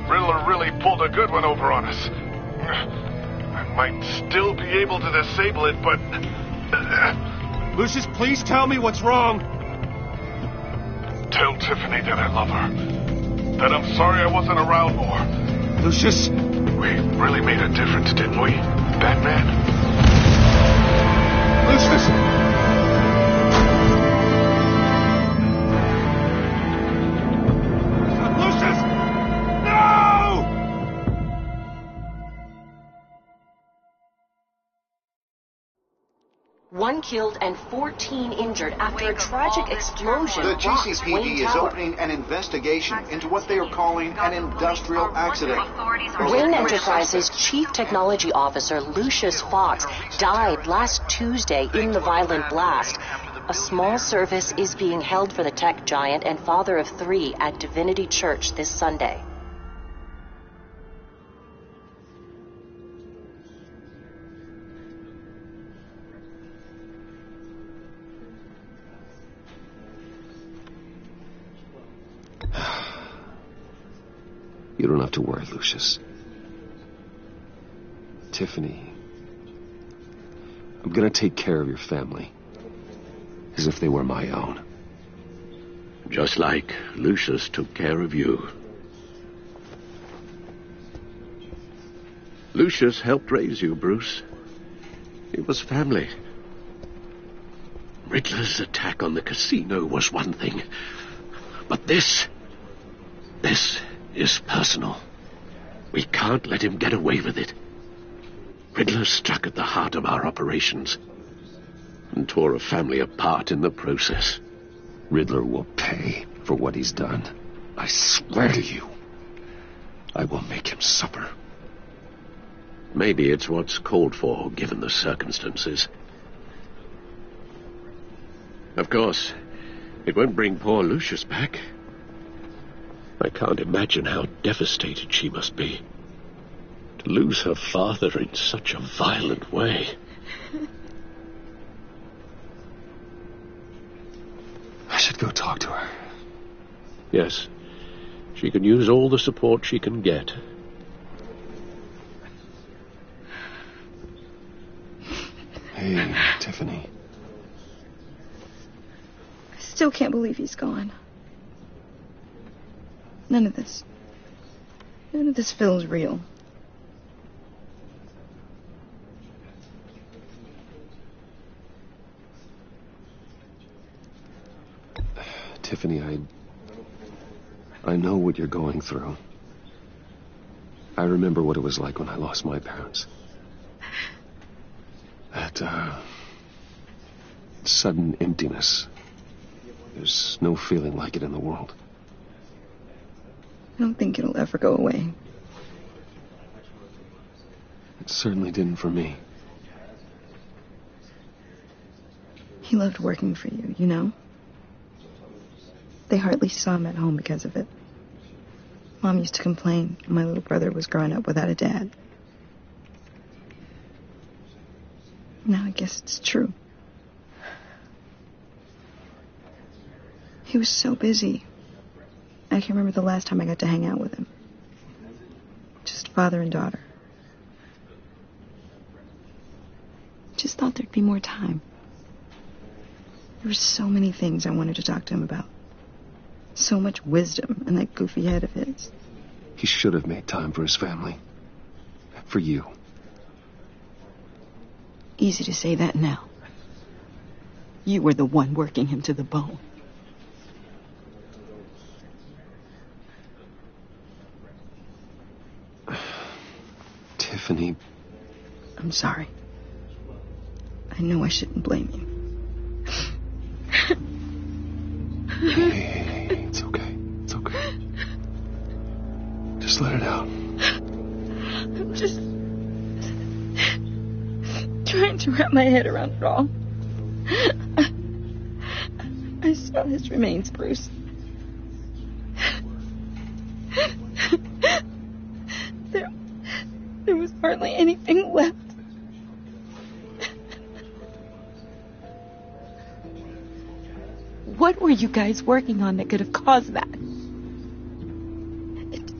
Riddler really pulled a good one over on us. I might still be able to disable it, but... Lucius, please tell me what's wrong. Tell Tiffany that I love her. That I'm sorry I wasn't around more. Lucius? We really made a difference, didn't we, Batman? Lucius! One 1 killed and 14 injured after a tragic explosion. The rocked GCPD Wayne is Tower. opening an investigation into what they are calling an industrial accident. Wayne Enterprises Chief Technology Officer Lucius Fox died last Tuesday in the violent blast. A small service is being held for the tech giant and father of 3 at Divinity Church this Sunday. You don't have to worry, Lucius. Tiffany, I'm gonna take care of your family. As if they were my own. Just like Lucius took care of you. Lucius helped raise you, Bruce. It was family. Riddler's attack on the casino was one thing. But this is personal. We can't let him get away with it. Riddler struck at the heart of our operations and tore a family apart in the process. Riddler will pay for what he's done. I swear to you, I will make him suffer. Maybe it's what's called for, given the circumstances. Of course, it won't bring poor Lucius back. I can't imagine how devastated she must be. To lose her father in such a violent way. I should go talk to her. Yes. She can use all the support she can get. Hey, Tiffany. I still can't believe he's gone. None of this feels real. Tiffany, I know what you're going through. I remember what it was like when I lost my parents. That, sudden emptiness. There's no feeling like it in the world. I don't think it'll ever go away. It certainly didn't for me. He loved working for you, you know? They hardly saw him at home because of it. Mom used to complain my little brother was growing up without a dad. Now I guess it's true. He was so busy. I can't remember the last time I got to hang out with him. Just father and daughter. Just thought there'd be more time. There were so many things I wanted to talk to him about. So much wisdom in that goofy head of his. He should have made time for his family. For you. Easy to say that now. You were the one working him to the bone. Tiffany. I'm sorry. I know I shouldn't blame you. Hey, it's okay. It's okay. Just let it out. I'm just trying to wrap my head around it all. I saw his remains, Bruce. There was hardly anything left. What were you guys working on that could have caused that?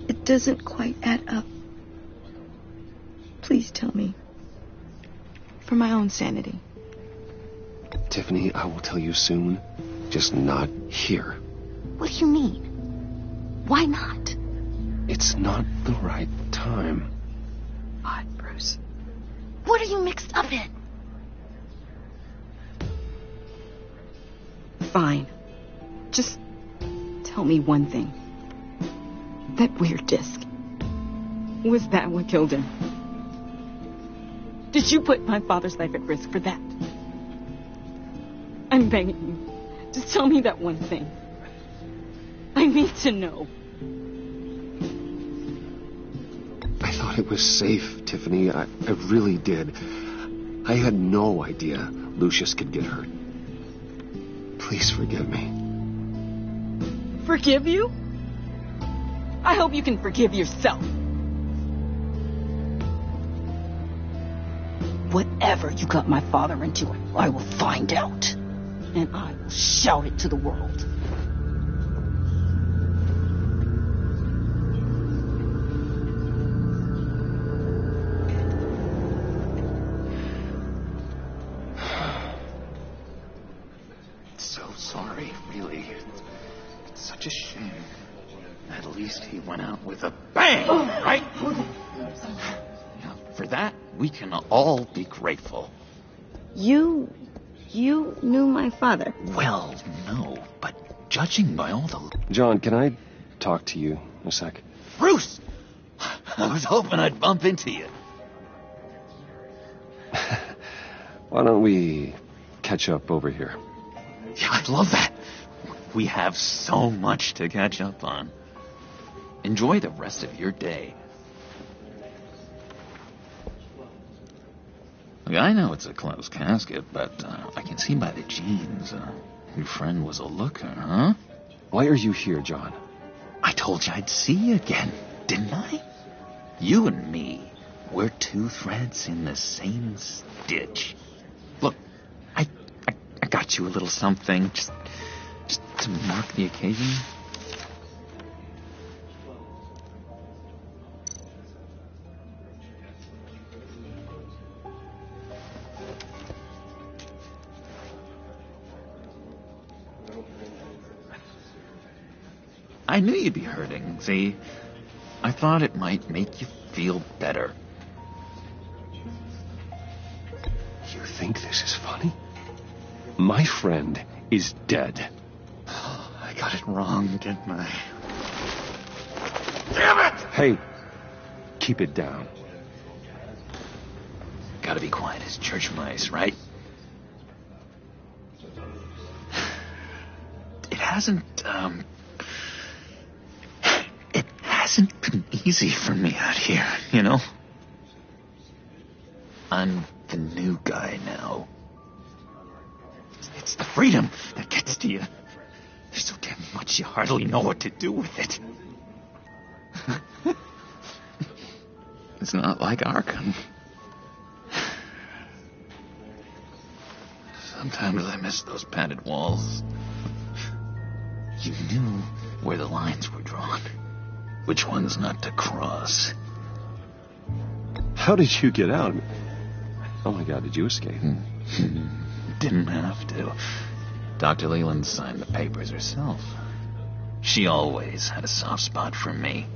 It doesn't quite add up. Please tell me. For my own sanity. Tiffany, I will tell you soon. Just not here. What do you mean? Why not? It's not the right time. Odd, Bruce. What are you mixed up in? Fine. Just tell me one thing. That weird disc. Was that what killed him? Did you put my father's life at risk for that? I'm begging you. Just tell me that one thing. I need to know. I thought it was safe, Tiffany. I really did. I had no idea Lucius could get hurt. Please forgive me. Forgive you? I hope you can forgive yourself. Whatever you got my father into, I will find out. And I will shout it to the world. So sorry, really. It's such a shame. At least he went out with a bang, right? Yeah, for that, we can all be grateful. You knew my father? Well, no, but judging by all the... John, can I talk to you a sec? Bruce! I was hoping I'd bump into you. Why don't we catch up over here? Yeah, I'd love that. We have so much to catch up on. Enjoy the rest of your day. Look, I know it's a closed casket, but I can see by the jeans your friend was a looker, huh? Why are you here, John? I told you I'd see you again, didn't I? You and me, we're two threads in the same stitch. Look, I got you a little something, just to mark the occasion. I knew you'd be hurting, see? I thought it might make you feel better. You think this is funny? My friend is dead. I got it wrong, didn't I? Damn it! Hey, keep it down. Gotta be quiet as church mice, right? It hasn't been easy for me out here, you know? I'm the new guy now. It's the freedom that gets to you. There's so damn much you hardly know what to do with it. It's not like Arkham. Sometimes I miss those padded walls. You knew where the lines were drawn. Which ones not to cross. How did you get out? Oh my God, did you escape? Didn't have to. Dr. Leland signed the papers herself. She always had a soft spot for me.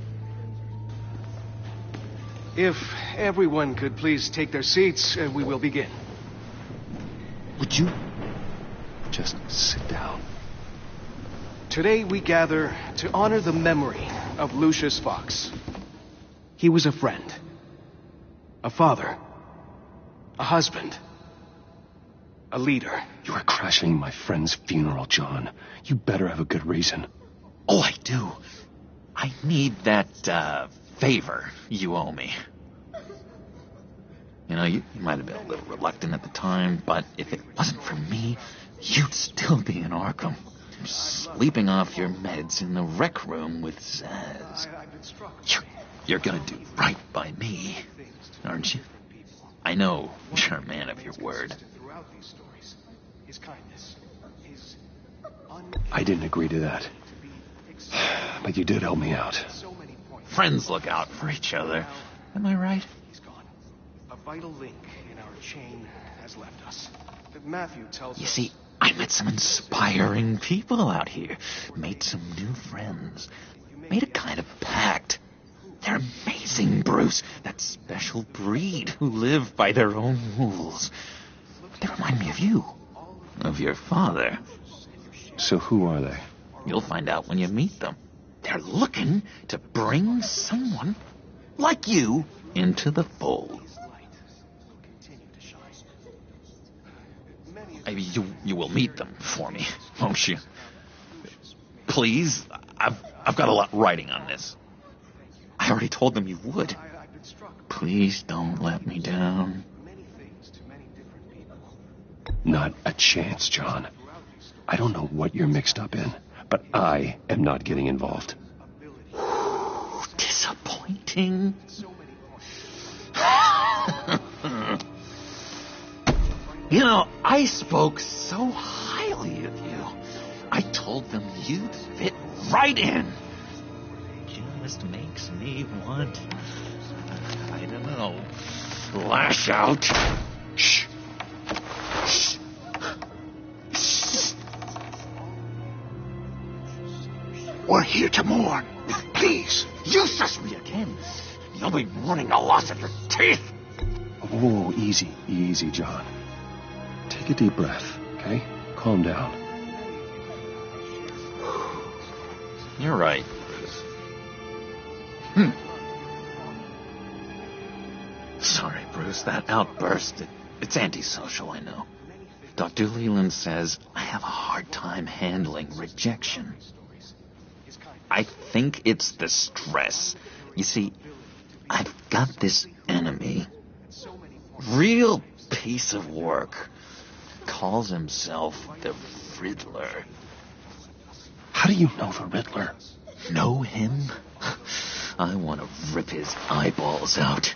If everyone could please take their seats, we will begin. Would you just sit down? Today we gather to honor the memory of Lucius Fox. He was a friend, a father, a husband, a leader. You are crashing my friend's funeral, John. You better have a good reason. Oh, I do. I need that, favor you owe me. You know, you might have been a little reluctant at the time, but if it wasn't for me, you'd still be in Arkham. Sleeping off your meds in the rec room with Zaz. You're gonna do right by me, aren't you? I know you're a man of your word. I didn't agree to that. But you did help me out. Friends look out for each other. Am I right? A vital link in our chain has left us. Matthew tells us... You see, I met some inspiring people out here. Made some new friends. Made a kind of pact. They're amazing, Bruce. That special breed who live by their own rules. They remind me of you. Of your father. So who are they? You'll find out when you meet them. They're looking to bring someone like you into the fold. You will meet them for me, won't you? Please? I've got a lot riding on this. I already told them you would. Please don't let me down. Not a chance, John. I don't know what you're mixed up in, but I am not getting involved. Disappointing. You know, I spoke so highly of you. I told them you'd fit right in. Just makes me want, I don't know, lash out. Shh. Shh. We're here to mourn. Please. Useless me again. You'll be mourning the loss of your teeth. Oh, easy, John. Take a deep breath, okay? Calm down. You're right, Bruce. Sorry, Bruce, that outburst, it's antisocial, I know. Dr. Leland says I have a hard time handling rejection. I think it's the stress. You see, I've got this enemy. Real piece of work. Calls himself the Riddler. How do you know the Riddler? Know him? I want to rip his eyeballs out.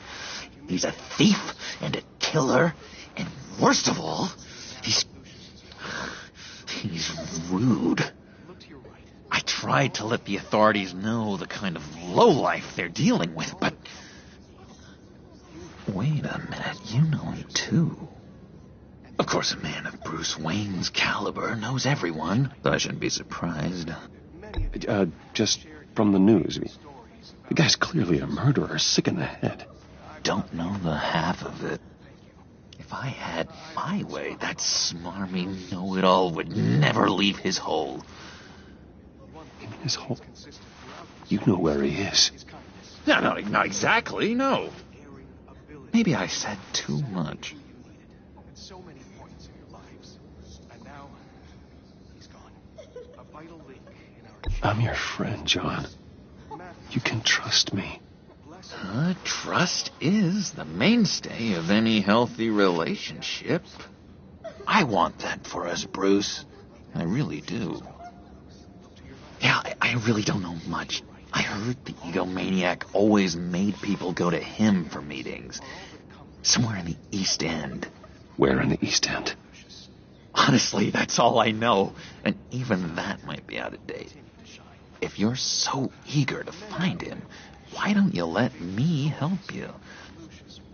He's a thief and a killer, and worst of all, he's rude. I tried to let the authorities know the kind of lowlife they're dealing with, but... Wait a minute, you know him too. Of course, a man of Bruce Wayne's caliber knows everyone, but I shouldn't be surprised. Just from the news. The guy's clearly a murderer, sick in the head. Don't know the half of it. If I had my way, that smarmy know-it-all would never leave his hole. You mean his hole? You know where he is. No, not exactly, no. Maybe I said too much. I'm your friend, John. You can trust me. Trust is the mainstay of any healthy relationship. I want that for us, Bruce. I really do. Yeah, I really don't know much. I heard the egomaniac always made people go to him for meetings. Somewhere in the East End. Where in the East End? Honestly, that's all I know. And even that might be out of date. If you're so eager to find him, why don't you let me help you?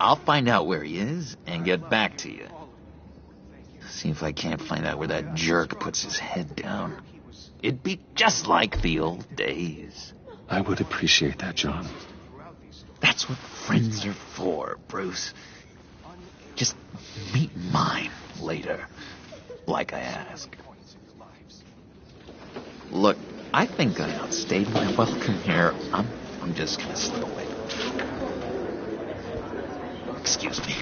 I'll find out where he is and get back to you. See if I can't find out where that jerk puts his head down. It'd be just like the old days. I would appreciate that, John. That's what friends are for, Bruce. Just meet mine later, like I asked. Look, I think I outstayed my welcome here. I'm just gonna slip away. Excuse me.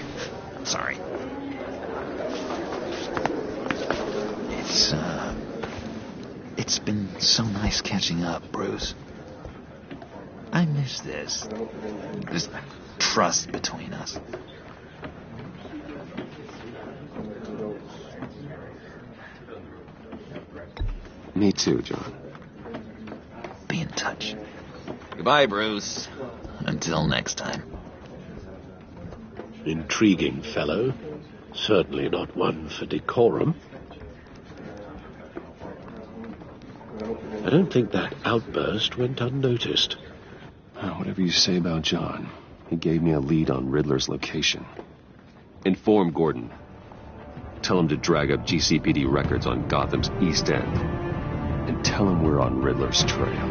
Sorry. It's been so nice catching up, Bruce. I miss this trust between us. Me too, John. Be in touch. Goodbye, Bruce. Until next time. Intriguing fellow. Certainly not one for decorum. I don't think that outburst went unnoticed. Whatever you say about John, he gave me a lead on Riddler's location. Inform Gordon. Tell him to drag up GCPD records on Gotham's East End. And tell him we're on Riddler's trail.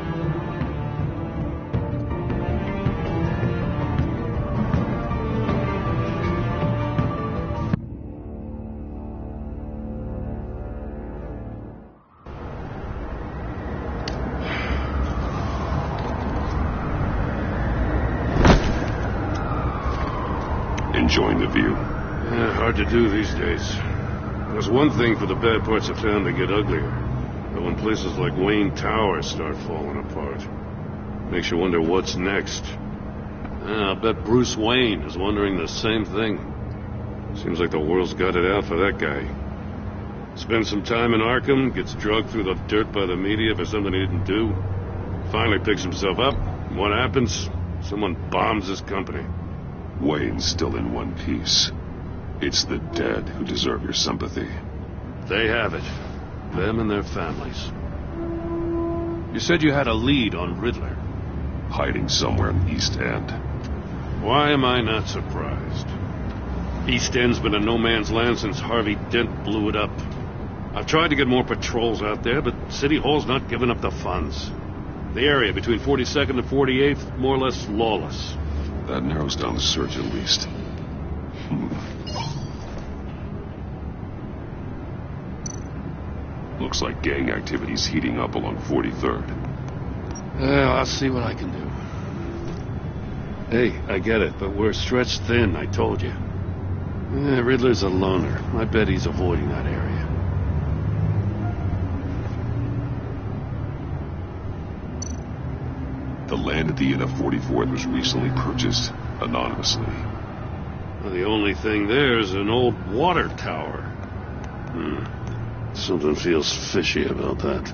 Enjoying the view? Hard to do these days. There's one thing for the bad parts of town to get uglier. But when places like Wayne Tower start falling apart, makes you wonder what's next. I'll bet Bruce Wayne is wondering the same thing. Seems like the world's got it out for that guy. Spends some time in Arkham, gets drugged through the dirt by the media for something he didn't do. Finally picks himself up. What happens? Someone bombs his company. Wayne's still in one piece. It's the dead who deserve your sympathy. They have it. Them and their families. You said you had a lead on Riddler. Hiding somewhere in the East End. Why am I not surprised? East End's been a no-man's land since Harvey Dent blew it up. I've tried to get more patrols out there, but City Hall's not giving up the funds. The area between 42nd and 48th, more or less lawless. That narrows down the search at least. Looks like gang activity's heating up along 43rd. Well, I'll see what I can do. Hey, I get it, but we're stretched thin, I told you. Riddler's a loner. I bet he's avoiding that area. The land at the end of 44th was recently purchased anonymously. Well, the only thing there is an old water tower. Something feels fishy about that.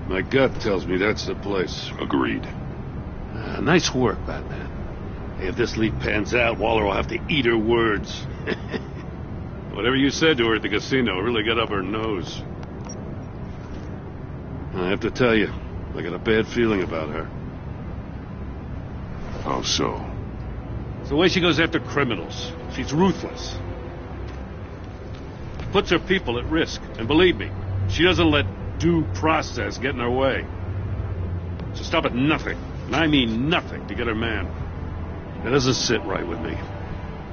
My gut tells me that's the place. Agreed. Nice work, Batman. Hey, if this lead pans out, Waller will have to eat her words. Whatever you said to her at the casino really got up her nose. I have to tell you, I got a bad feeling about her. How so? It's the way she goes after criminals. She's ruthless. Puts her people at risk. And believe me, she doesn't let due process get in her way. She'll stop at nothing, and I mean nothing, to get her man. That doesn't sit right with me.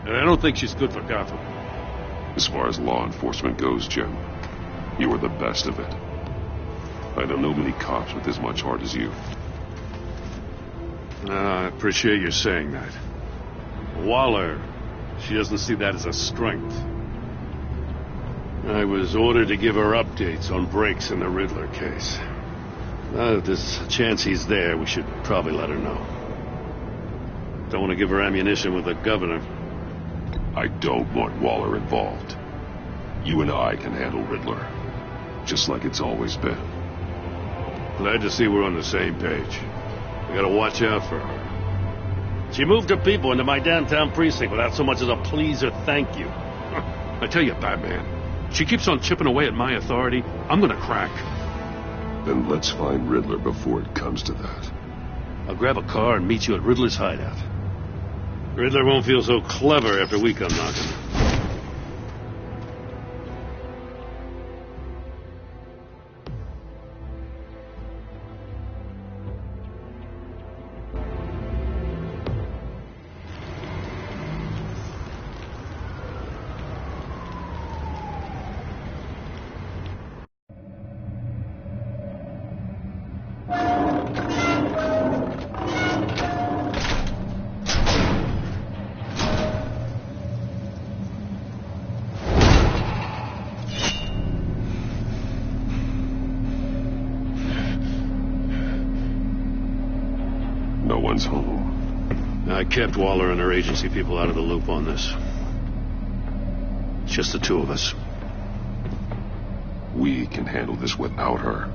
And I don't think she's good for Gotham. As far as law enforcement goes, Jim, you are the best of it. I don't know many cops with as much heart as you. I appreciate you saying that. Waller, she doesn't see that as a strength. I was ordered to give her updates on breaks in the Riddler case. If there's a chance he's there, we should probably let her know. Don't want to give her ammunition with the governor. I don't want Waller involved. You and I can handle Riddler, just like it's always been. Glad to see we're on the same page. We gotta watch out for her. She moved her people into my downtown precinct without so much as a please or thank you. I tell you, Batman, she keeps on chipping away at my authority, I'm gonna crack. Then let's find Riddler before it comes to that. I'll grab a car and meet you at Riddler's hideout. Riddler won't feel so clever after we come knocking. No one's home. I kept Waller and her agency people out of the loop on this. It's just the two of us. We can handle this without her.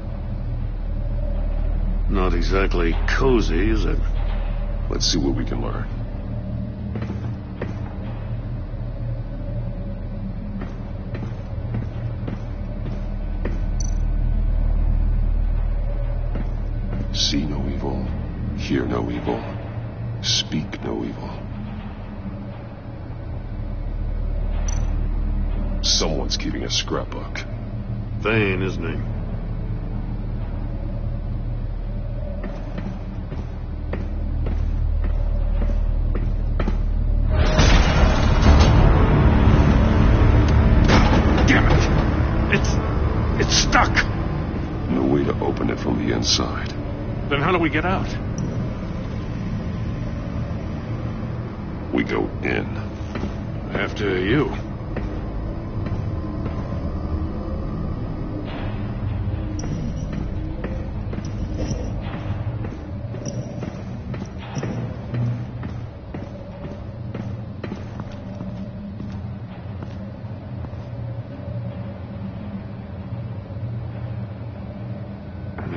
Not exactly cozy, is it? Let's see what we can learn. See no evil, hear no evil, speak no evil. Someone's keeping a scrapbook. Thane, isn't he? Damn it! It's stuck! No way to open it from the inside. Then how do we get out? We go in. After you.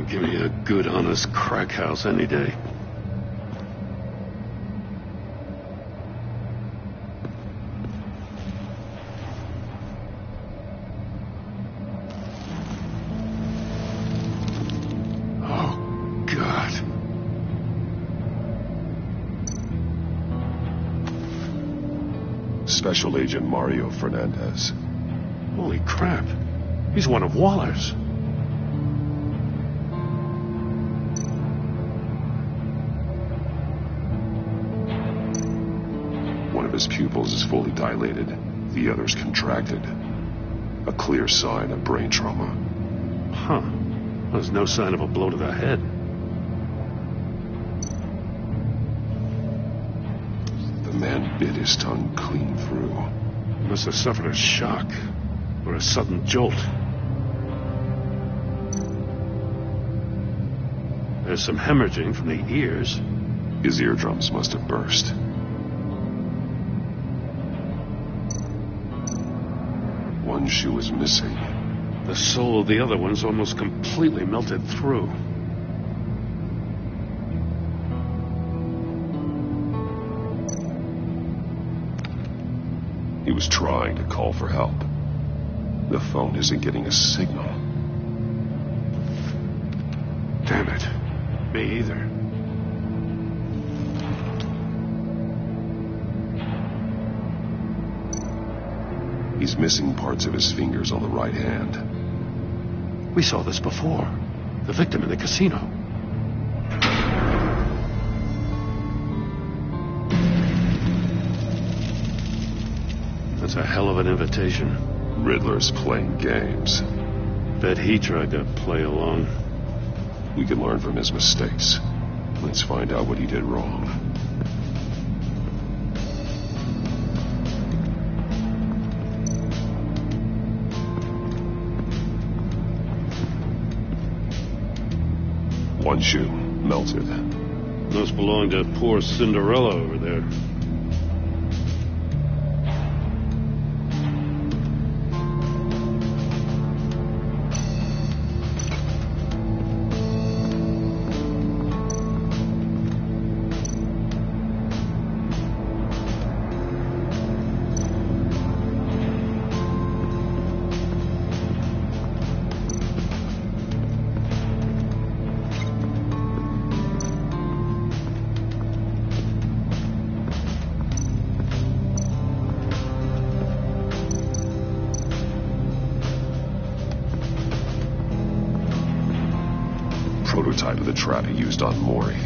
Give me a good, honest crack house any day. Oh, God. Special Agent Mario Fernandez. Holy crap. He's one of Waller's. One of his pupils is fully dilated. The other's contracted. A clear sign of brain trauma. Huh. There's no sign of a blow to the head. The man bit his tongue clean through. He must have suffered a shock or a sudden jolt. There's some hemorrhaging from the ears. His eardrums must have burst. One shoe is missing. The sole of the other one's almost completely melted through. He was trying to call for help. The phone isn't getting a signal. Damn it. Me either. He's missing parts of his fingers on the right hand. We saw this before. The victim in the casino. That's a hell of an invitation. Riddler's playing games. Bet he tried to play along. We can learn from his mistakes. Let's find out what he did wrong. One shoe melted. Must belong to poor Cinderella over there. Prototype of the trap he used on Mori.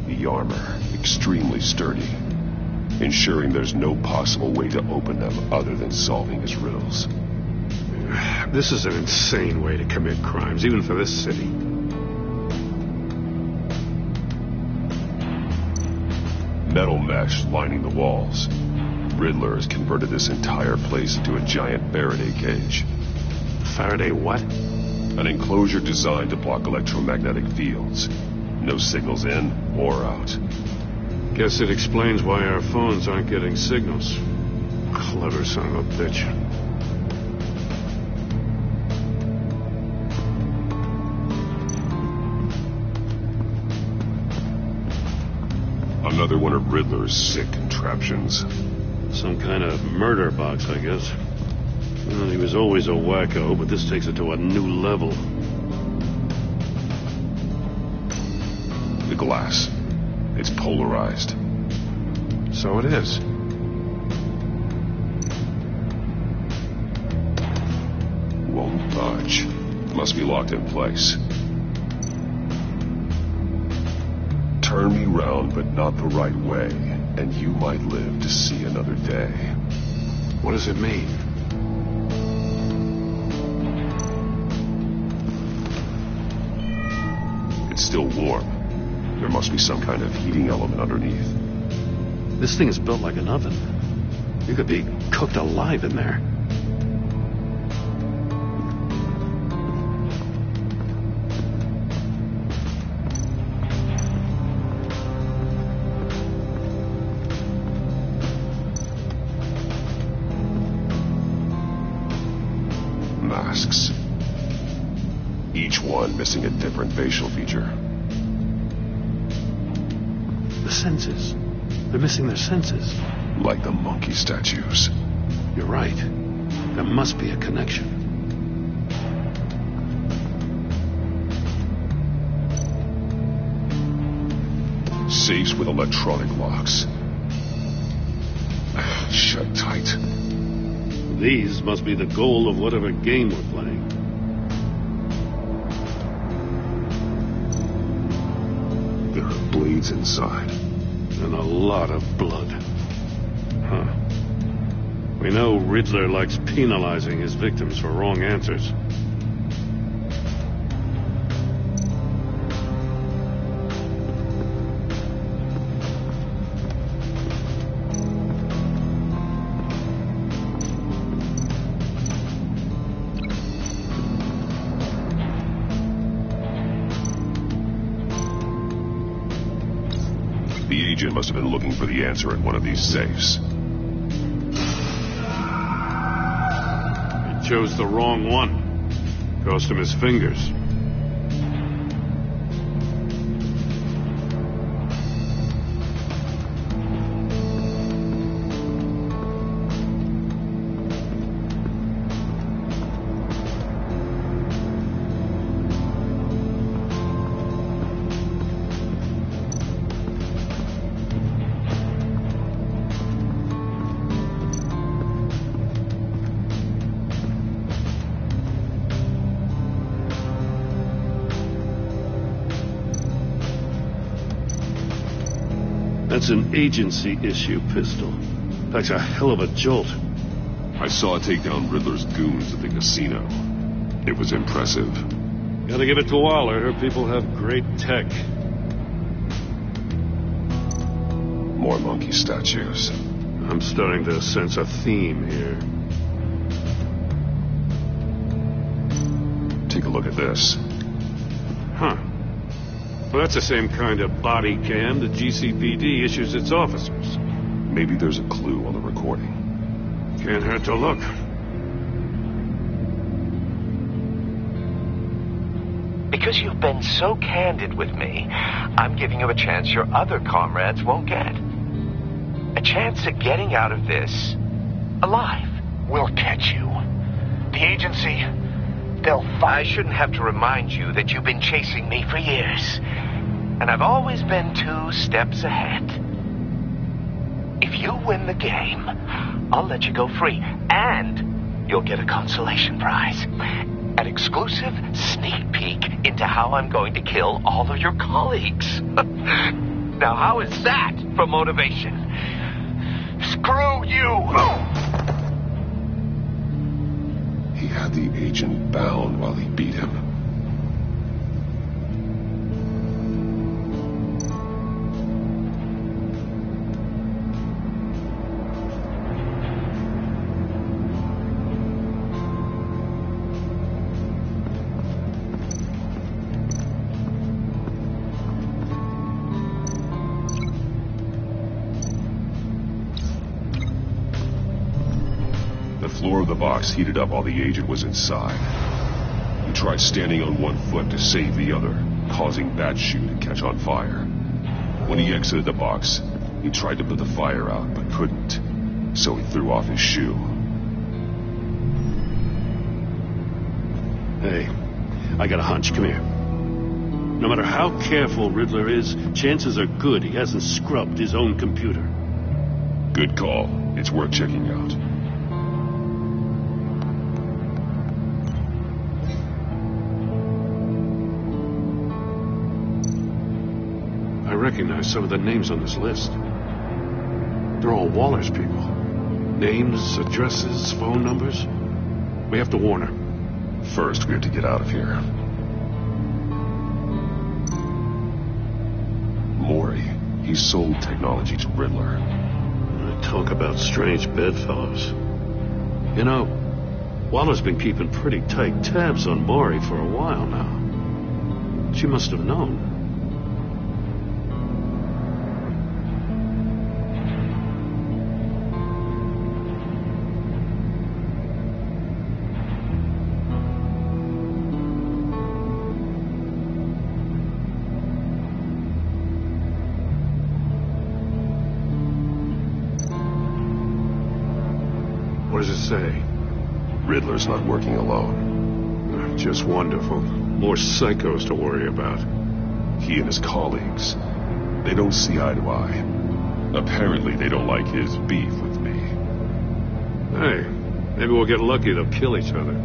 The armor, extremely sturdy, ensuring there's no possible way to open them other than solving his riddles. This is an insane way to commit crimes, even for this city. Metal mesh lining the walls. Riddler has converted this entire place into a giant Faraday cage. Faraday what? An enclosure designed to block electromagnetic fields. No signals in or out. Guess it explains why our phones aren't getting signals. Clever son of a bitch. Another one of Riddler's sick contraptions. Some kind of murder box, I guess. Well, he was always a wacko, but this takes it to a new level. The glass. It's polarized. So it is. Won't budge. Must be locked in place. Turn me round, but not the right way, and you might live to see another day. What does it mean? It's still warm. There must be some kind of heating element underneath. This thing is built like an oven. You could be cooked alive in there. Masks. Each one missing a different facial feature. The senses. They're missing their senses. Like the monkey statues. You're right. There must be a connection. Safes with electronic locks. Shut tight. These must be the goal of whatever game we're playing. There are blades inside. And a lot of blood. Huh. We know Riddler likes penalizing his victims for wrong answers. The agent must have been looking for the answer in one of these safes. He chose the wrong one. Cost him his fingers. That's an agency-issue pistol. That's a hell of a jolt. I saw it take down Riddler's goons at the casino. It was impressive. Gotta give it to Waller. Her people have great tech. More monkey statues. I'm starting to sense a theme here. Take a look at this. Huh. Well, that's the same kind of body cam the GCPD issues its officers. Maybe there's a clue on the recording. Can't hurt to look. Because you've been so candid with me, I'm giving you a chance your other comrades won't get. A chance at getting out of this alive. We'll catch you. The agency, they'll I shouldn't have to remind you that you've been chasing me for years. And I've always been 2 steps ahead. If you win the game, I'll let you go free. And you'll get a consolation prize. An exclusive sneak peek into how I'm going to kill all of your colleagues. Now, how is that for motivation? Screw you! He had the agent bound while he beat him. The floor of the box heated up while the agent was inside. He tried standing on one foot to save the other, causing that shoe to catch on fire. When he exited the box, he tried to put the fire out, but couldn't, so he threw off his shoe. Hey, I got a hunch. Come here. No matter how careful Riddler is, chances are good he hasn't scrubbed his own computer. Good call. It's worth checking out. I recognize some of the names on this list. They're all Waller's people. Names, addresses, phone numbers. We have to warn her. First, we have to get out of here. Maury, he sold technology to Riddler. Talk about strange bedfellows. You know, Waller's been keeping pretty tight tabs on Maury for a while now. She must have known. does it say? Riddler's not working alone. Just wonderful. More psychos to worry about. He and his colleagues, they don't see eye to eye. Apparently they don't like his beef with me. Hey, maybe we'll get lucky. They'll kill each other.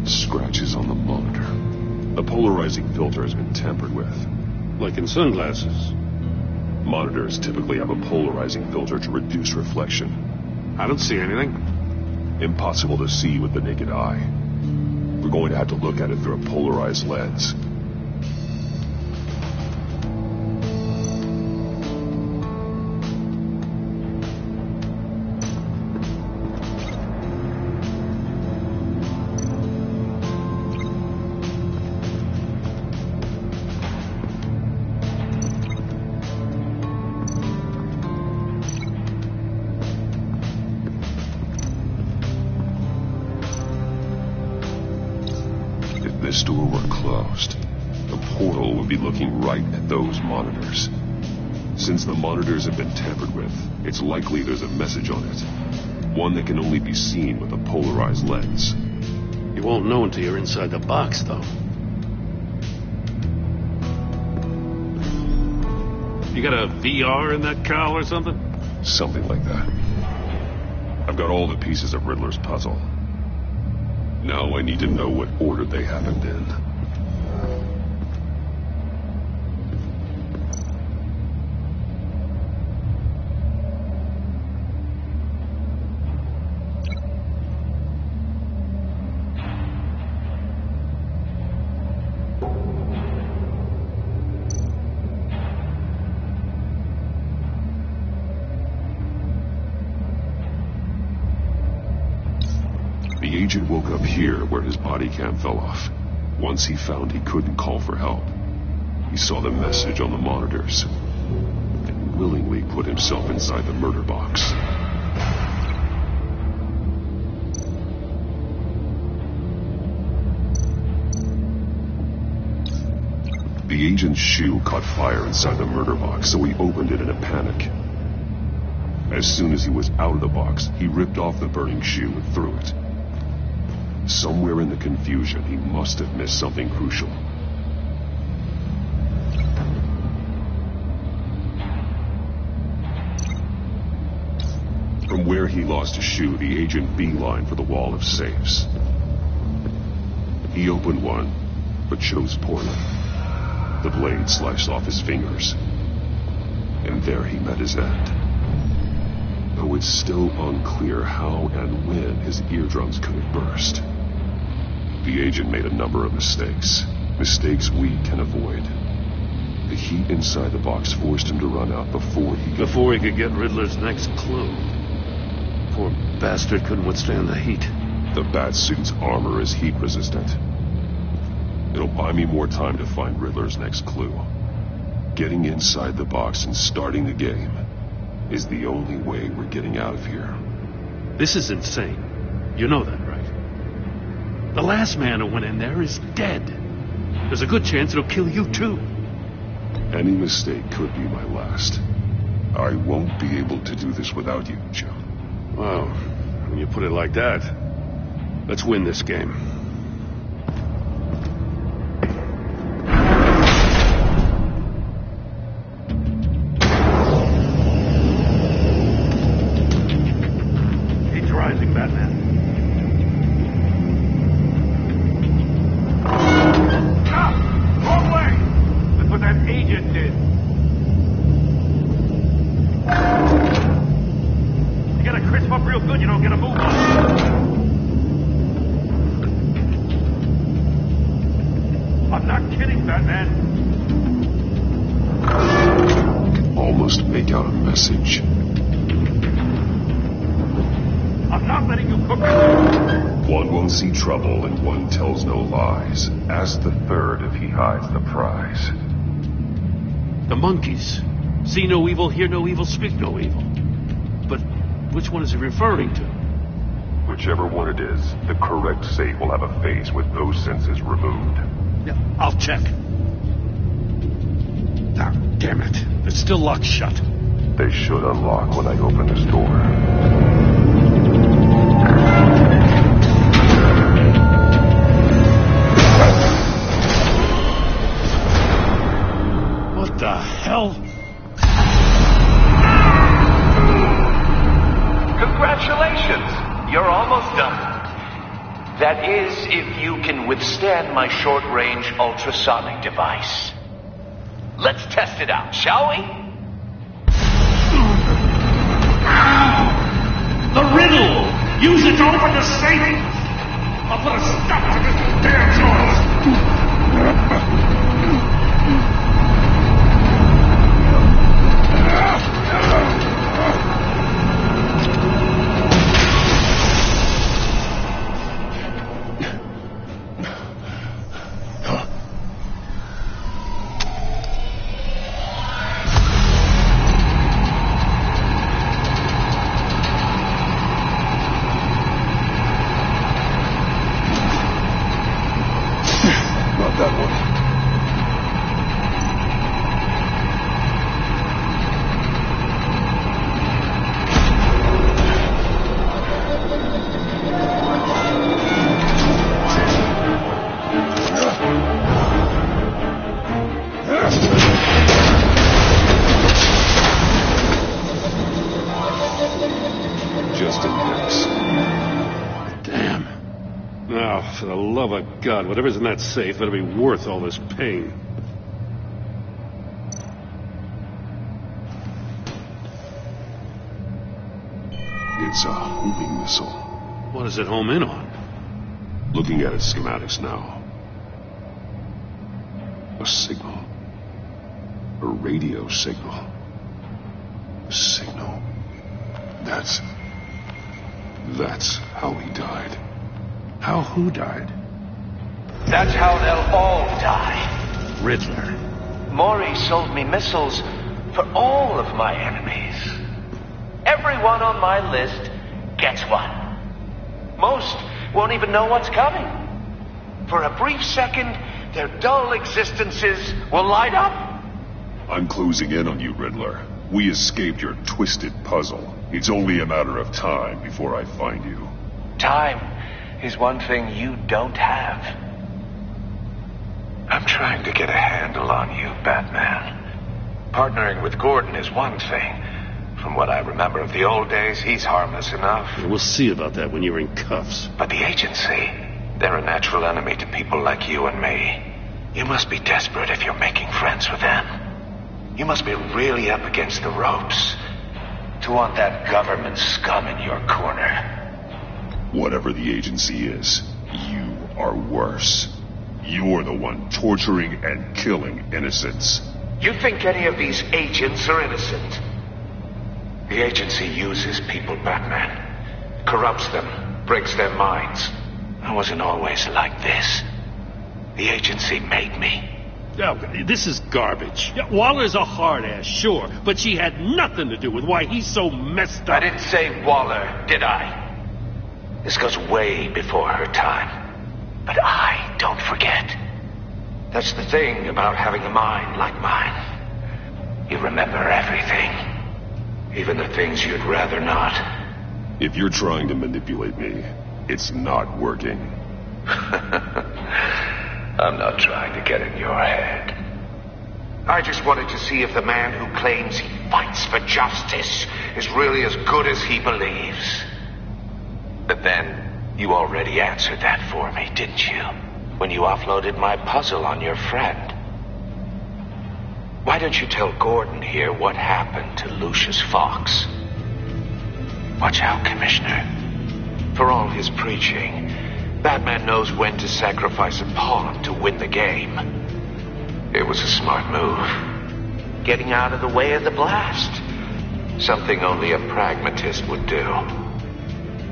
Scratches on the monitor. The polarizing filter has been tampered with. Like in sunglasses. Monitors typically have a polarizing filter to reduce reflection. I don't see anything. Impossible to see with the naked eye. We're going to have to look at it through a polarized lens. If this door were closed, the portal would be looking right at those monitors. Since the monitors have been tampered with, it's likely there's a message on it. One that can only be seen with a polarized lens. You won't know until you're inside the box, though. You got a VR in that cowl or something? Something like that. I've got all the pieces of Riddler's puzzle. Now I need to know what order they happened in. The agent woke up here where his body cam fell off. Once he found he couldn't call for help, he saw the message on the monitors and willingly put himself inside the murder box. The agent's shoe caught fire inside the murder box, so he opened it in a panic. As soon as he was out of the box, he ripped off the burning shoe and threw it. Somewhere in the confusion, he must have missed something crucial. From where he lost his shoe, the agent beelined for the wall of safes. He opened one, but chose poorly. The blade sliced off his fingers. And there he met his end. Though it's still unclear how and when his eardrums could have burst. The agent made a number of mistakes. Mistakes we can avoid. The heat inside the box forced him to run out before he could get Riddler's next clue. Poor bastard couldn't withstand the heat. The Batsuit's armor is heat resistant. It'll buy me more time to find Riddler's next clue. Getting inside the box and starting the game is the only way we're getting out of here. This is insane. You know that, right? The last man who went in there is dead. There's a good chance it'll kill you, too. Any mistake could be my last. I won't be able to do this without you, Joe. Well, when you put it like that, let's win this game. Heat's rising, Batman. Agent did. You gotta crisp up real good, you don't get a move on. I'm not kidding, Batman. Almost make out a message. I'm not letting you cook it. One won't see trouble and one tells no lies. Ask the third if he hides the prize. The monkeys. See no evil, hear no evil, speak no evil. But which one is he referring to? Whichever one it is, the correct safe will have a face with those senses removed. Yeah, I'll check. Ah, damn it. It's still locked shut. They should unlock when I open this door. What the hell? Congratulations! You're almost done. That is, if you can withstand my short-range ultrasonic device. Let's test it out, shall we? The riddle! Use it to open the safe! I'll put a stop to this damn noise! For the love of God, whatever's in that safe better be worth all this pain. It's a homing missile. What does it home in on? Looking at its schematics now. A signal. A radio signal. A signal. That's how he died. How who died? That's how they'll all die. Riddler. Maury sold me missiles for all of my enemies. Everyone on my list gets one. Most won't even know what's coming. For a brief second, their dull existences will light up. I'm closing in on you, Riddler. We escaped your twisted puzzle. It's only a matter of time before I find you. Time is one thing you don't have. I'm trying to get a handle on you, Batman. Partnering with Gordon is one thing. From what I remember of the old days, he's harmless enough. Yeah, we'll see about that when you're in cuffs. But the agency, they're a natural enemy to people like you and me. You must be desperate if you're making friends with them. You must be really up against the ropes to want that government scum in your corner. Whatever the agency is, you are worse. You're the one torturing and killing innocents. You think any of these agents are innocent? The agency uses people, Batman. Corrupts them, breaks their minds. I wasn't always like this. The agency made me. Oh, this is garbage. Yeah, Waller's a hard-ass, sure, but she had nothing to do with why he's so messed up. I didn't say Waller, did I? This goes way before her time. But I don't forget. That's the thing about having a mind like mine. You remember everything. Even the things you'd rather not. If you're trying to manipulate me, it's not working. I'm not trying to get in your head. I just wanted to see if the man who claims he fights for justice is really as good as he believes. But then, you already answered that for me, didn't you? When you offloaded my puzzle on your friend. Why don't you tell Gordon here what happened to Lucius Fox? Watch out, Commissioner. For all his preaching, Batman knows when to sacrifice a pawn to win the game. It was a smart move. Getting out of the way of the blast. Something only a pragmatist would do.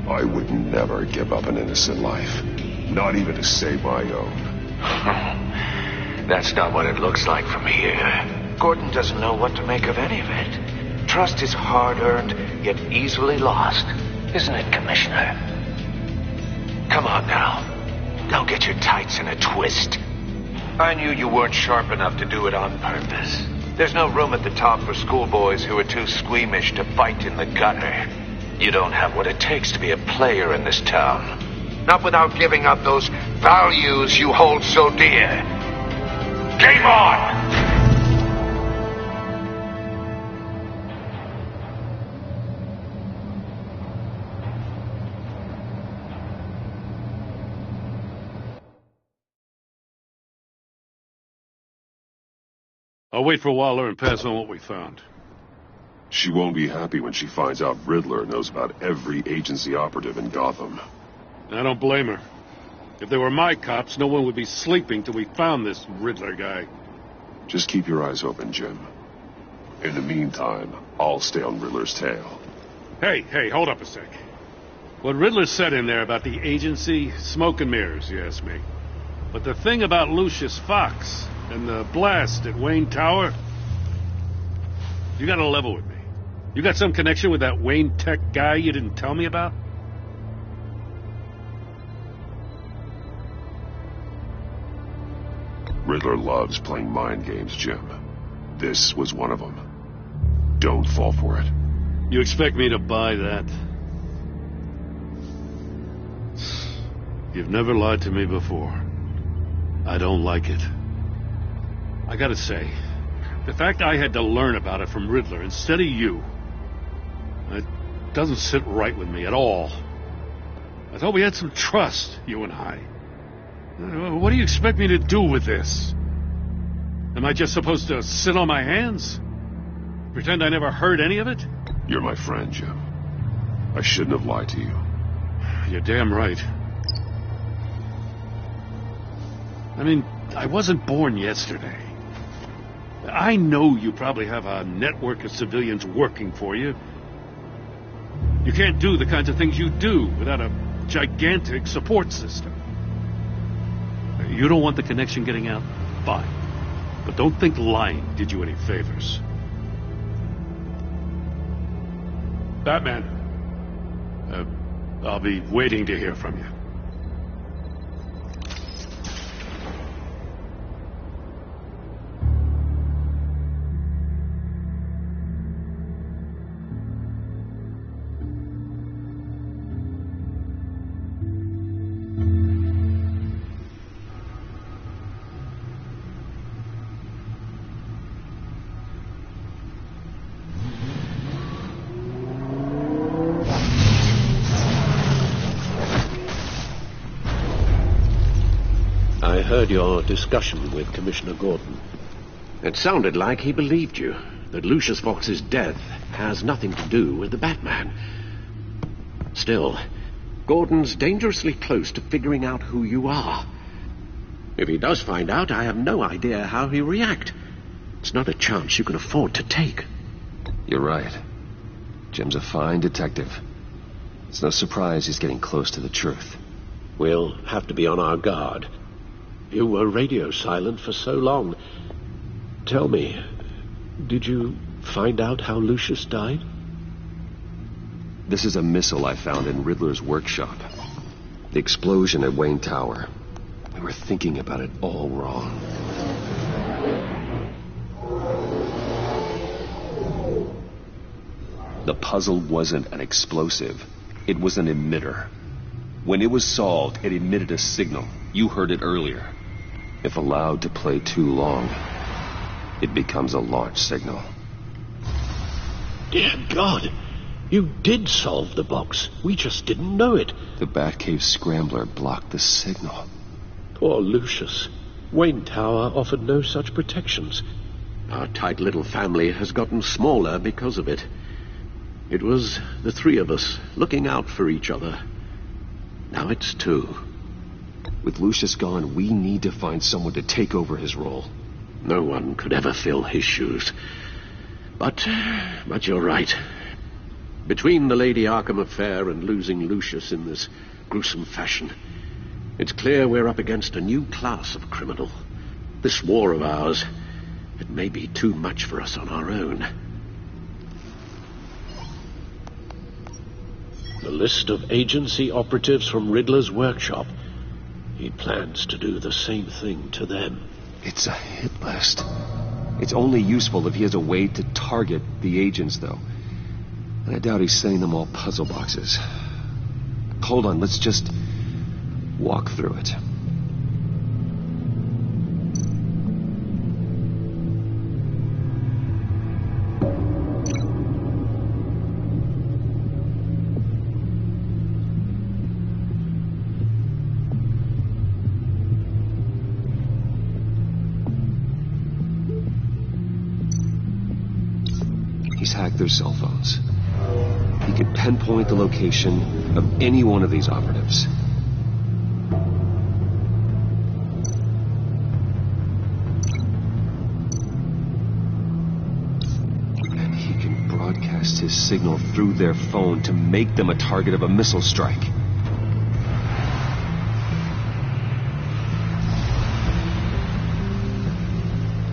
I would never give up an innocent life. Not even to save my own. That's not what it looks like from here. Gordon doesn't know what to make of any of it. Trust is hard-earned, yet easily lost. Isn't it, Commissioner? Come on now. Don't get your tights in a twist. I knew you weren't sharp enough to do it on purpose. There's no room at the top for schoolboys who are too squeamish to fight in the gutter. You don't have what it takes to be a player in this town. Not without giving up those values you hold so dear. Game on! I'll wait for Waller and pass on what we found. She won't be happy when she finds out Riddler knows about every agency operative in Gotham. I don't blame her. If they were my cops, no one would be sleeping till we found this Riddler guy. Just keep your eyes open, Jim. In the meantime, I'll stay on Riddler's tail. Hey, hold up a sec. What Riddler said in there about the agency, smoke and mirrors, you ask me. But the thing about Lucius Fox and the blast at Wayne Tower, you gotta level with me. You got some connection with that Wayne Tech guy you didn't tell me about? Riddler loves playing mind games, Jim. This was one of them. Don't fall for it. You expect me to buy that? You've never lied to me before. I don't like it. I gotta say, the fact I had to learn about it from Riddler instead of you, it doesn't sit right with me at all. I thought we had some trust, you and I. What do you expect me to do with this? Am I just supposed to sit on my hands? Pretend I never heard any of it? You're my friend, Jim. I shouldn't have lied to you. You're damn right. I mean, I wasn't born yesterday. I know you probably have a network of civilians working for you. You can't do the kinds of things you do without a gigantic support system. You don't want the connection getting out? Fine. But don't think lying did you any favors. Batman, I'll be waiting to hear from you. I heard your discussion with Commissioner Gordon. It sounded like he believed you, that Lucius Fox's death has nothing to do with the Batman. Still, Gordon's dangerously close to figuring out who you are. If he does find out, I have no idea how he'll react. It's not a chance you can afford to take. You're right. Jim's a fine detective. It's no surprise he's getting close to the truth. We'll have to be on our guard. You were radio silent for so long. Tell me, did you find out how Lucius died? This is a missile I found in Riddler's workshop. The explosion at Wayne Tower. We were thinking about it all wrong. The puzzle wasn't an explosive. It was an emitter. When it was solved, it emitted a signal. You heard it earlier. If allowed to play too long, it becomes a launch signal. Dear God, you did solve the box. We just didn't know it. The Batcave scrambler blocked the signal. Poor Lucius. Wayne Tower offered no such protections. Our tight little family has gotten smaller because of it. It was the three of us looking out for each other. Now it's two. With Lucius gone, we need to find someone to take over his role. No one could ever fill his shoes. But you're right. Between the Lady Arkham affair and losing Lucius in this gruesome fashion, it's clear we're up against a new class of criminal. This war of ours, It may be too much for us on our own. The list of agency operatives from Riddler's workshop. He plans to do the same thing to them. It's a hit list. It's only useful if he has a way to target the agents, though. And I doubt he's sending them all puzzle boxes. Hold on, let's just walk through it. He's hacked their cell phones. He could pinpoint the location of any one of these operatives. And he can broadcast his signal through their phone to make them a target of a missile strike.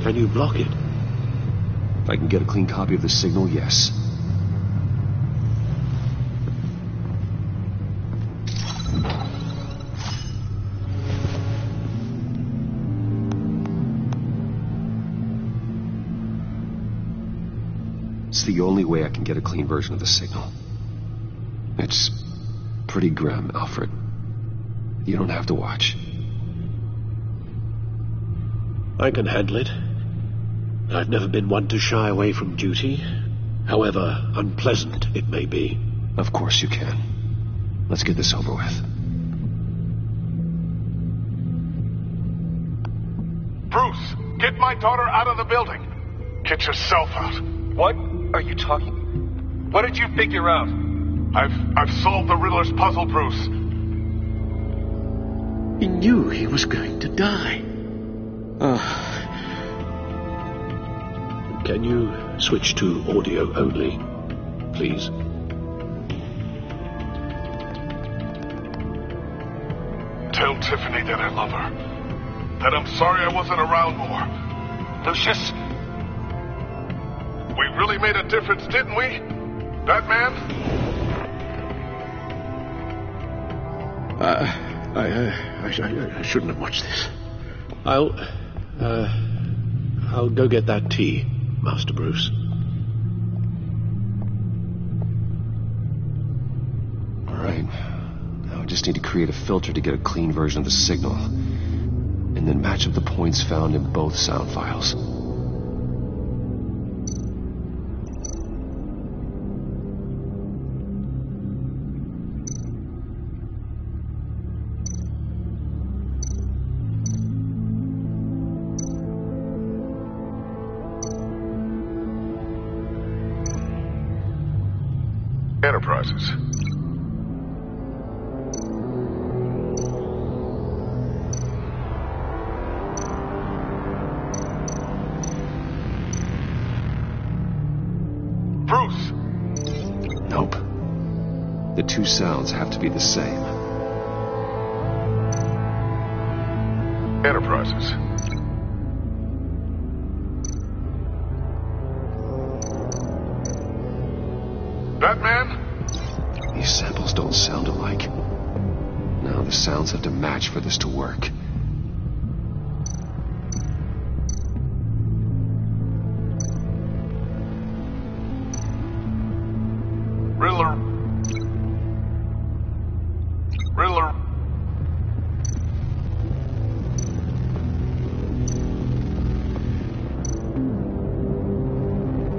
Can you block it? If I can get a clean copy of the signal, yes. It's the only way I can get a clean version of the signal. It's pretty grim, Alfred. You don't have to watch. I can handle it. I've never been one to shy away from duty, however unpleasant it may be. Of course you can. Let's get this over with. Bruce, get my daughter out of the building. Get yourself out. What are you talking? What did you figure out? I've solved the Riddler's puzzle, Bruce. He knew he was going to die. Can you switch to audio only, please? Tell Tiffany that I love her. That I'm sorry I wasn't around more. Lucius? We really made a difference, didn't we? Batman? I shouldn't have watched this. I'll go get that tea, Master Bruce. All right. Now I just need to create a filter to get a clean version of the signal. And then match up the points found in both sound files. Enterprises. Bruce! Nope. The two sounds have to be the same. Enterprises. Batman? These samples don't sound alike. Now the sounds have to match for this to work. Riddler.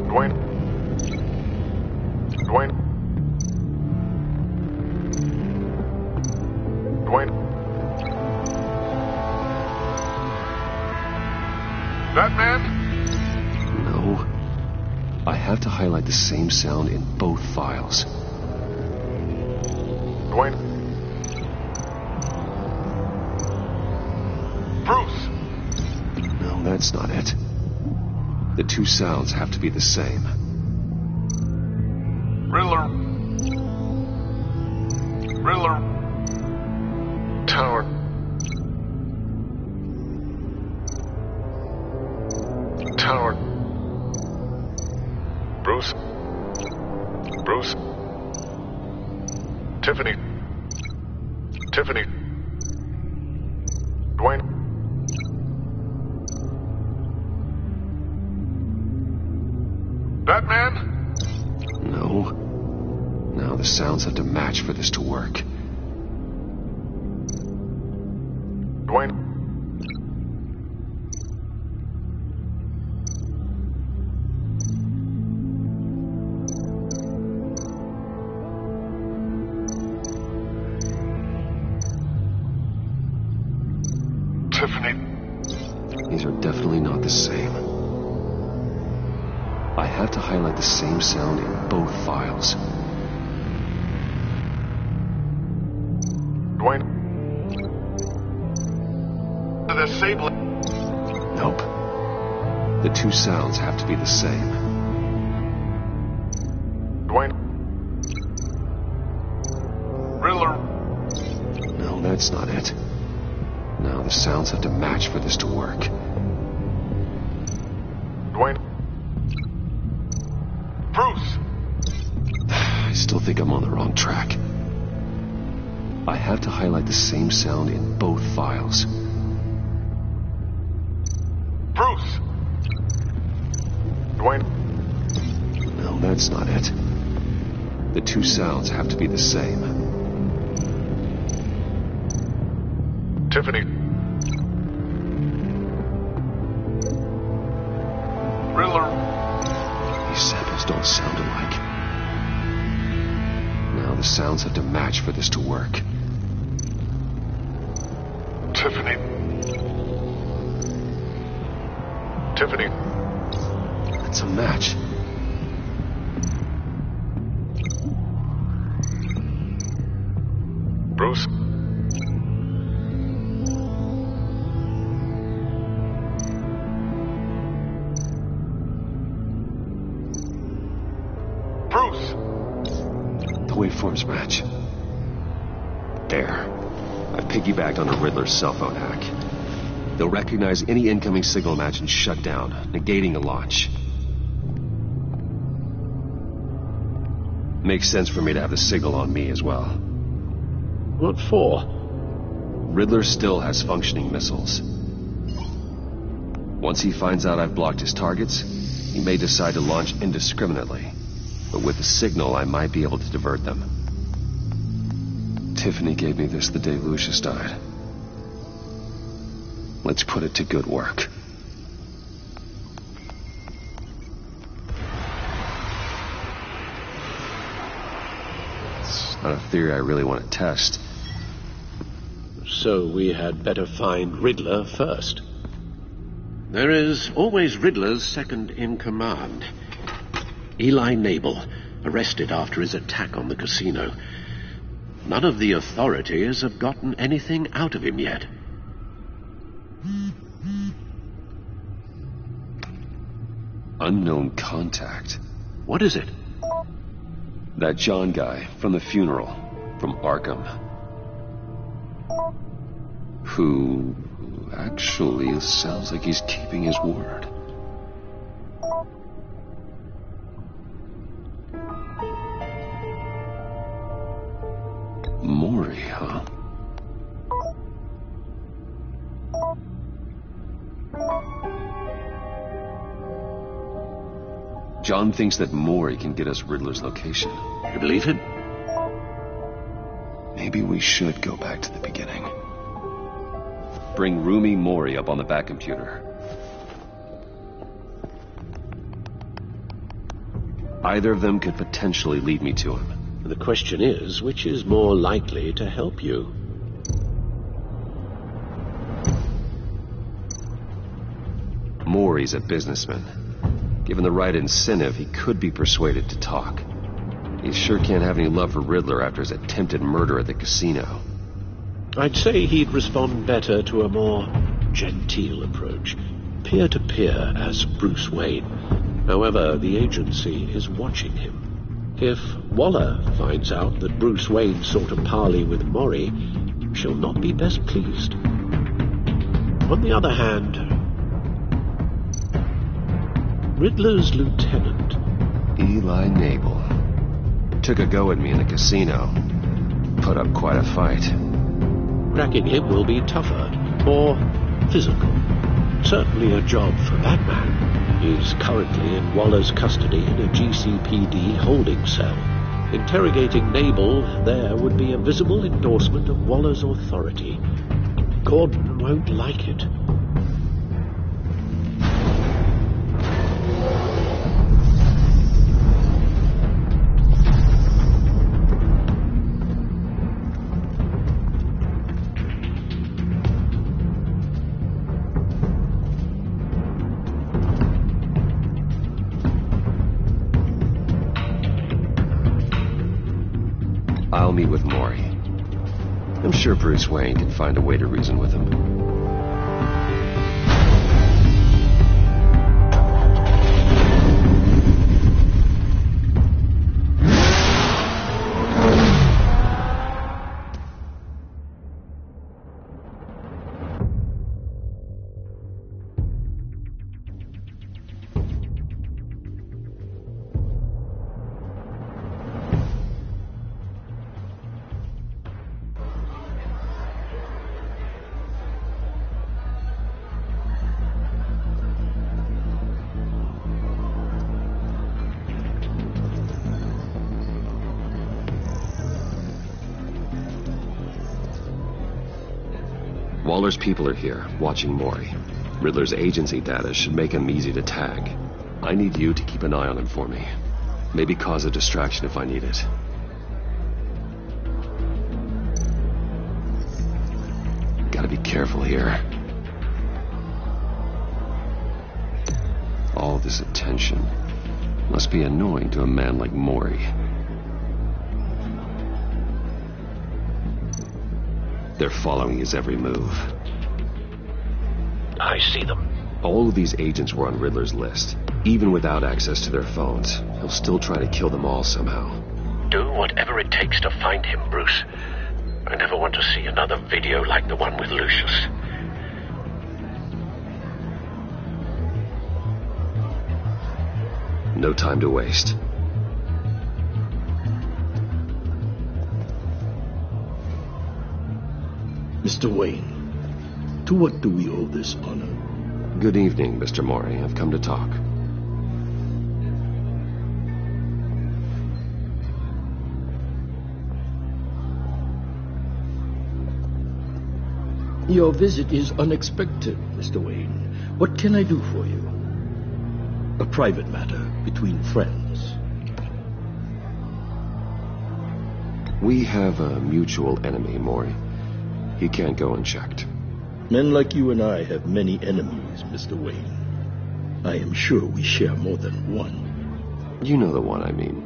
Dwayne. Batman? No. I have to highlight the same sound in both files. Dwayne? Bruce? No, that's not it. The two sounds have to be the same. Riddler. Tower. Tiffany. Tiffany. Dwayne. That man? No. Now the sounds have to match for this to work. Dwayne. Tiffany. These are definitely not the same. I have to highlight the same sound in both files. Dwayne. The sable. Nope. The two sounds have to be the same. Dwayne. Riddler. No, that's not it. Now the sounds have to match for this to work. Dwayne. Bruce. I still think I'm on the wrong track. I have to highlight the same sound in both files. Bruce. Dwayne. No, that's not it. The two sounds have to be the same. Tiffany. Riddler. These samples don't sound alike. Now the sounds have to match for this to work. Tiffany. Tiffany. It's a match. Bruce. Bruce. The waveforms match. There. I've piggybacked on a Riddler's cell phone hack. They'll recognize any incoming signal match and shut down, negating a launch. Makes sense for me to have the signal on me as well. What for? Riddler still has functioning missiles. Once he finds out I've blocked his targets, he may decide to launch indiscriminately. But with the signal, I might be able to divert them. Tiffany gave me this the day Lucius died. Let's put it to good work. It's not a theory I really want to test. So we had better find Riddler first. There is always Riddler's second-in-command. Eli Nabel, arrested after his attack on the casino. None of the authorities have gotten anything out of him yet. Unknown contact. What is it? That John guy from the funeral, from Arkham. Who actually sounds like he's keeping his word. Maury, huh? John thinks that Maury can get us Riddler's location. You believe it? Maybe we should go back to the beginning. Bring Rumi Maury up on the back computer. Either of them could potentially lead me to him. The question is, which is more likely to help you? Maury's a businessman. Given the right incentive, he could be persuaded to talk. He sure can't have any love for Riddler after his attempted murder at the casino. I'd say he'd respond better to a more genteel approach. Peer-to-peer as Bruce Wayne. However, the agency is watching him. If Waller finds out that Bruce Wayne sought a parley with Maury, she'll not be best pleased. On the other hand, Riddler's lieutenant, Eli Nabel, took a go at me in the casino. put up quite a fight. Tracking him will be tougher, more physical. Certainly a job for Batman. He's currently in Waller's custody in a GCPD holding cell. Interrogating Nabel there would be a visible endorsement of Waller's authority. Gordon won't like it. I'll meet with Maury. I'm sure Bruce Wayne can find a way to reason with him. Waller's people are here, watching Maury. Riddler's agency data should make him easy to tag. I need you to keep an eye on him for me. Maybe cause a distraction if I need it. Gotta be careful here. All this attention must be annoying to a man like Maury. They're following his every move. I see them. All of these agents were on Riddler's list. Even without access to their phones, he'll still try to kill them all somehow. Do whatever it takes to find him, Bruce. I never want to see another video like the one with Lucius. No time to waste. Mr. Wayne, to what do we owe this honor? Good evening, Mr. Maury. I've come to talk. Your visit is unexpected, Mr. Wayne. What can I do for you? A private matter between friends. We have a mutual enemy, Maury. He can't go unchecked. Men like you and I have many enemies, Mr. Wayne. I am sure we share more than one. You know the one I mean.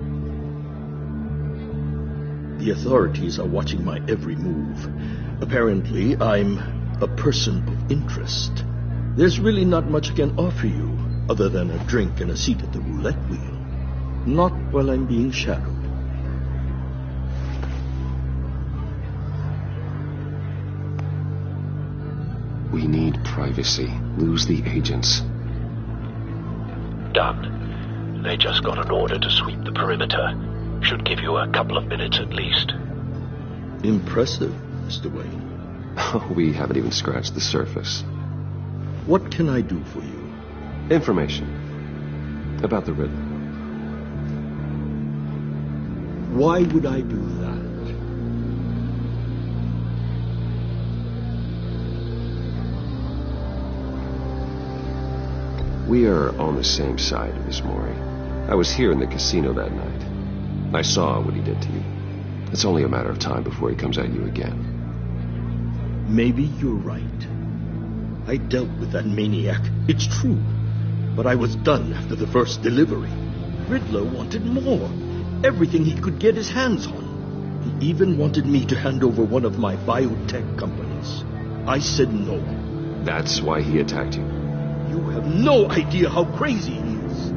The authorities are watching my every move. Apparently, I'm a person of interest. There's really not much I can offer you, other than a drink and a seat at the roulette wheel. Not while I'm being shadowed. We need privacy. Lose the agents. Done. They just got an order to sweep the perimeter. Should give you a couple of minutes at least. Impressive, Mr. Wayne. We haven't even scratched the surface. What can I do for you? Information. About the Riddler. Why would I do that? We are on the same side of this, Maury. I was here in the casino that night. I saw what he did to you. It's only a matter of time before he comes at you again. Maybe you're right. I dealt with that maniac, it's true. But I was done after the first delivery. Riddler wanted more. Everything he could get his hands on. He even wanted me to hand over one of my biotech companies. I said no. That's why he attacked you? You have no idea how crazy he is.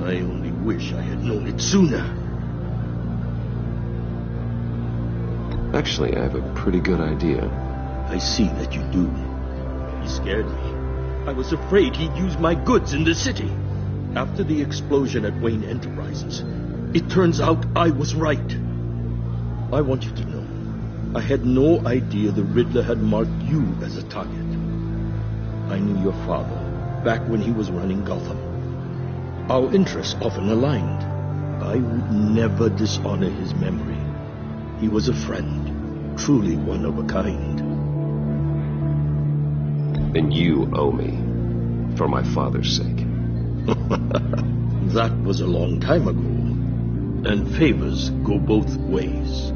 I only wish I had known it sooner. Actually, I have a pretty good idea. I see that you do. He scared me. I was afraid he'd use my goods in the city. After the explosion at Wayne Enterprises, it turns out I was right. I want you to know, I had no idea the Riddler had marked you as a target. I knew your father back when he was running Gotham. Our interests often aligned. I would never dishonor his memory. He was a friend, truly one of a kind. And you owe me, for my father's sake. That was a long time ago. And favors go both ways.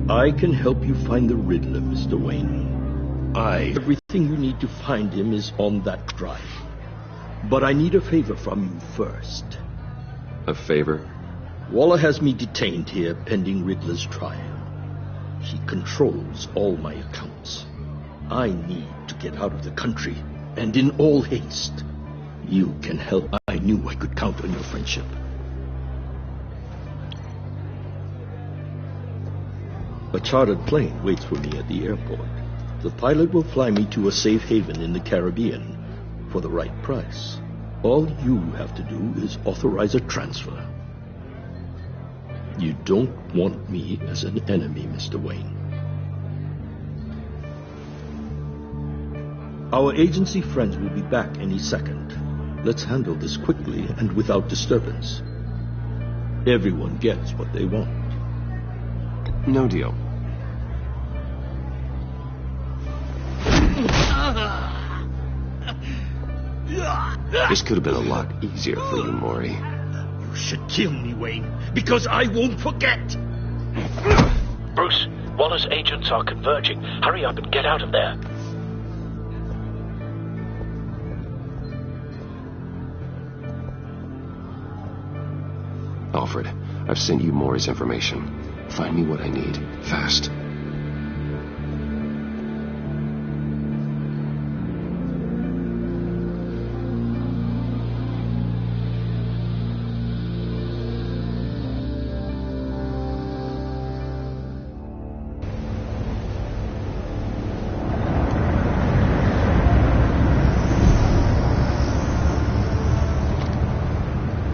I can help you find the Riddler, Mr. Wayne. Everything you need to find him is on that drive. But I need a favor from you first. A favor? Waller has me detained here pending Riddler's trial. He controls all my accounts. I need to get out of the country, and in all haste. You can help. I knew I could count on your friendship. A chartered plane waits for me at the airport. The pilot will fly me to a safe haven in the Caribbean for the right price. All you have to do is authorize a transfer. You don't want me as an enemy, Mr. Wayne. Our agency friends will be back any second. Let's handle this quickly and without disturbance. Everyone gets what they want. No deal. This could have been a lot easier for you, Maury. You should kill me, Wayne, because I won't forget. Bruce, Waller's agents are converging. Hurry up and get out of there. Alfred, I've sent you Maury's information. Find me what I need, fast.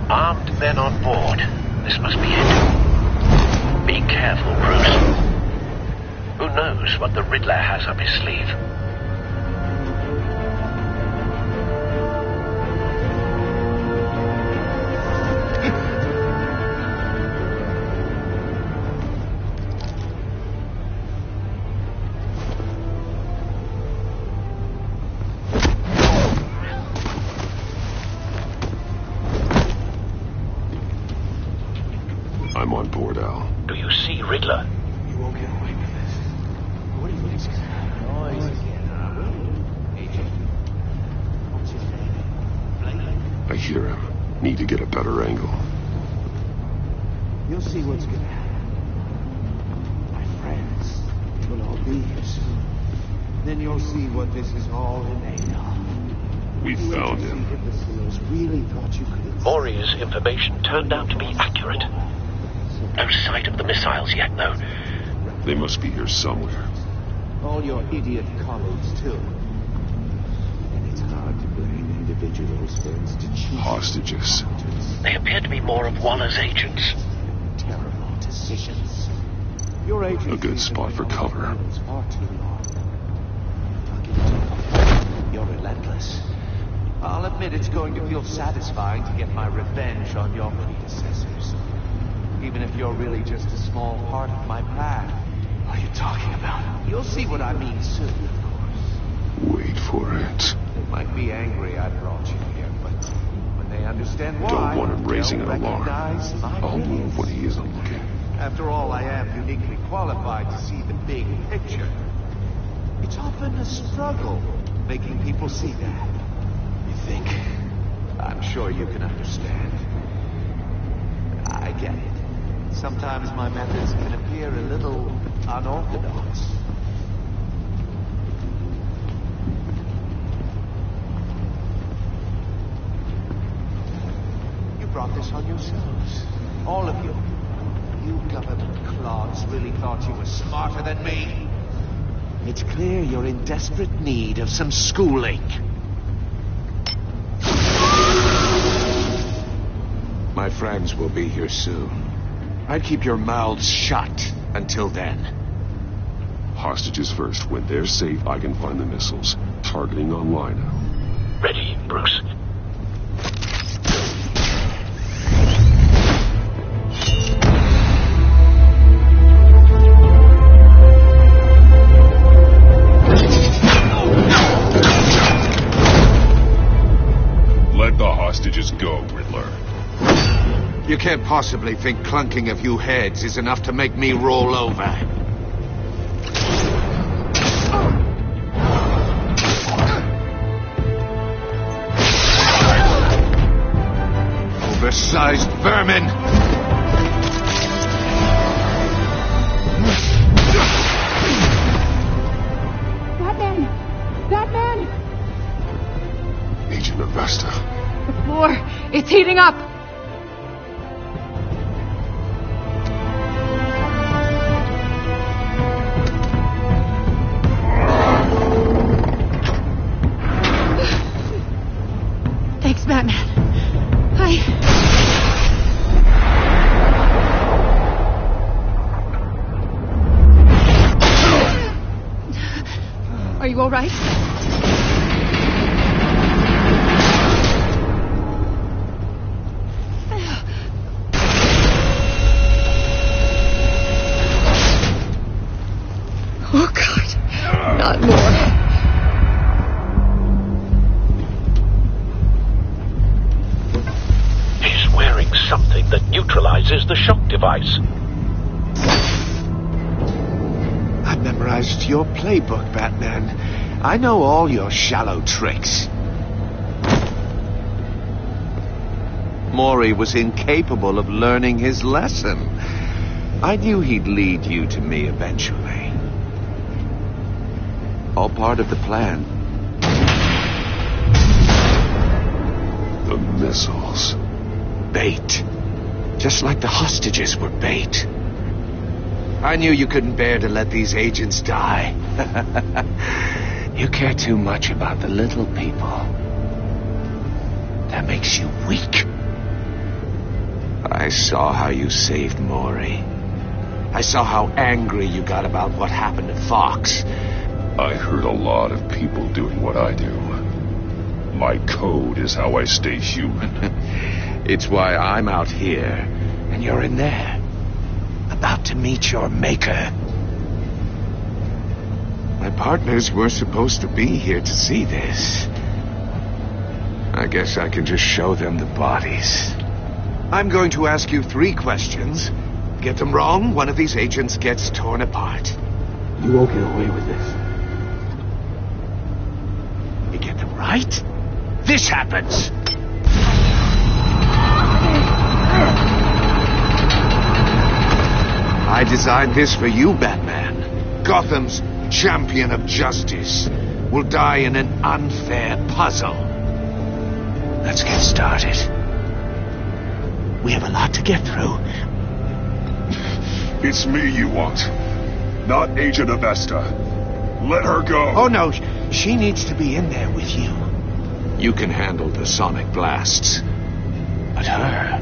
Armed men on board. This must be it. Be careful, Bruce. Who knows what the Riddler has up his sleeve? I'm on board, Al. Do you see Riddler? You won't get away with this. What do you think's gonna happen? Agent. What's his name? I hear him. Need to get a better angle. You'll see what's gonna happen. My friends will all be here soon. Then you'll see what this is all in aid of. We found him. Really thought you could. Maury's information turned out to be accurate. No sight of the missiles yet, though. They must be here somewhere. All your idiot colleagues, too. And it's hard to blame individuals for institutions. Hostages. They appear to be more of Waller's agents. Terrible decisions. Your agency A good spot for cover. far too long. I'll give it to you. You're relentless. I'll admit it's going to feel satisfying to get my revenge on your predecessors. Even if you're really just a small part of my plan. What are you talking about? You'll see what I mean soon, of course. Wait for it. They might be angry I brought you here, but when they understand why, Don't want him raising an they'll alarm. recognize my I'll move when he isn't looking. After all, I am uniquely qualified to see the big picture. It's often a struggle making people see that. You think? I'm sure you can understand. I get it. Sometimes my methods can appear a little unorthodox. You brought this on yourselves. All of you. You government clods really thought you were smarter than me. It's clear you're in desperate need of some schooling. My friends will be here soon. I'd keep your mouths shut until then. Hostages first. When they're safe, I can find the missiles. Targeting online now. Ready, Bruce. Let the hostages go, Riddler. You can't possibly think clunking a few heads is enough to make me roll over. Oversized vermin! Batman! Agent Avesta. The floor, it's heating up! Thanks, Batman. Are you all right? Oh, God. Not more. He's wearing something that neutralizes the shock device. I've memorized your playbook, Batman. I know all your shallow tricks. Mori was incapable of learning his lesson. I knew he'd lead you to me eventually. All part of the plan. The missiles. Bait. Just like the hostages were bait. I knew you couldn't bear to let these agents die. You care too much about the little people. That makes you weak. I saw how you saved Mori. I saw how angry you got about what happened at Fox. I hurt a lot of people doing what I do. My code is how I stay human. It's why I'm out here, and you're in there. About to meet your maker. My partners were supposed to be here to see this. I guess I can just show them the bodies. I'm going to ask you 3 questions. Get them wrong, one of these agents gets torn apart. You won't get away with this. You get them right, this happens. I designed this for you, Batman. Gotham's champion of justice will die in an unfair puzzle. Let's get started. We have a lot to get through. It's me you want, not Agent Avesta. Let her go. Oh, no. She needs to be in there with you. You can handle the sonic blasts. But her,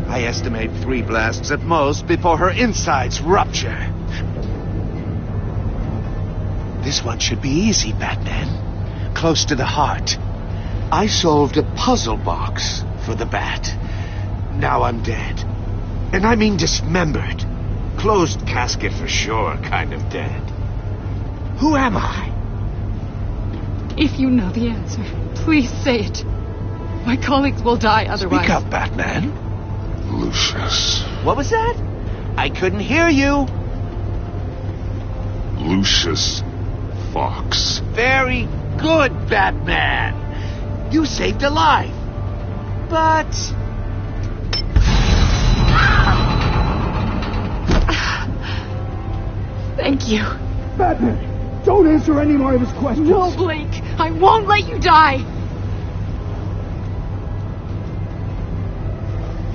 I estimate 3 blasts at most before her insides rupture. This one should be easy, Batman. Close to the heart. I solved a puzzle box for the Bat. Now I'm dead. And I mean dismembered. Closed casket for sure, kind of dead. Who am I? If you know the answer, please say it. My colleagues will die otherwise. Speak up, Batman. Lucius. What was that? I couldn't hear you. Lucius Fox. Very good, Batman. You saved a life. But... Thank you. Batman, don't answer any more of his questions. No, Blake. I won't let you die.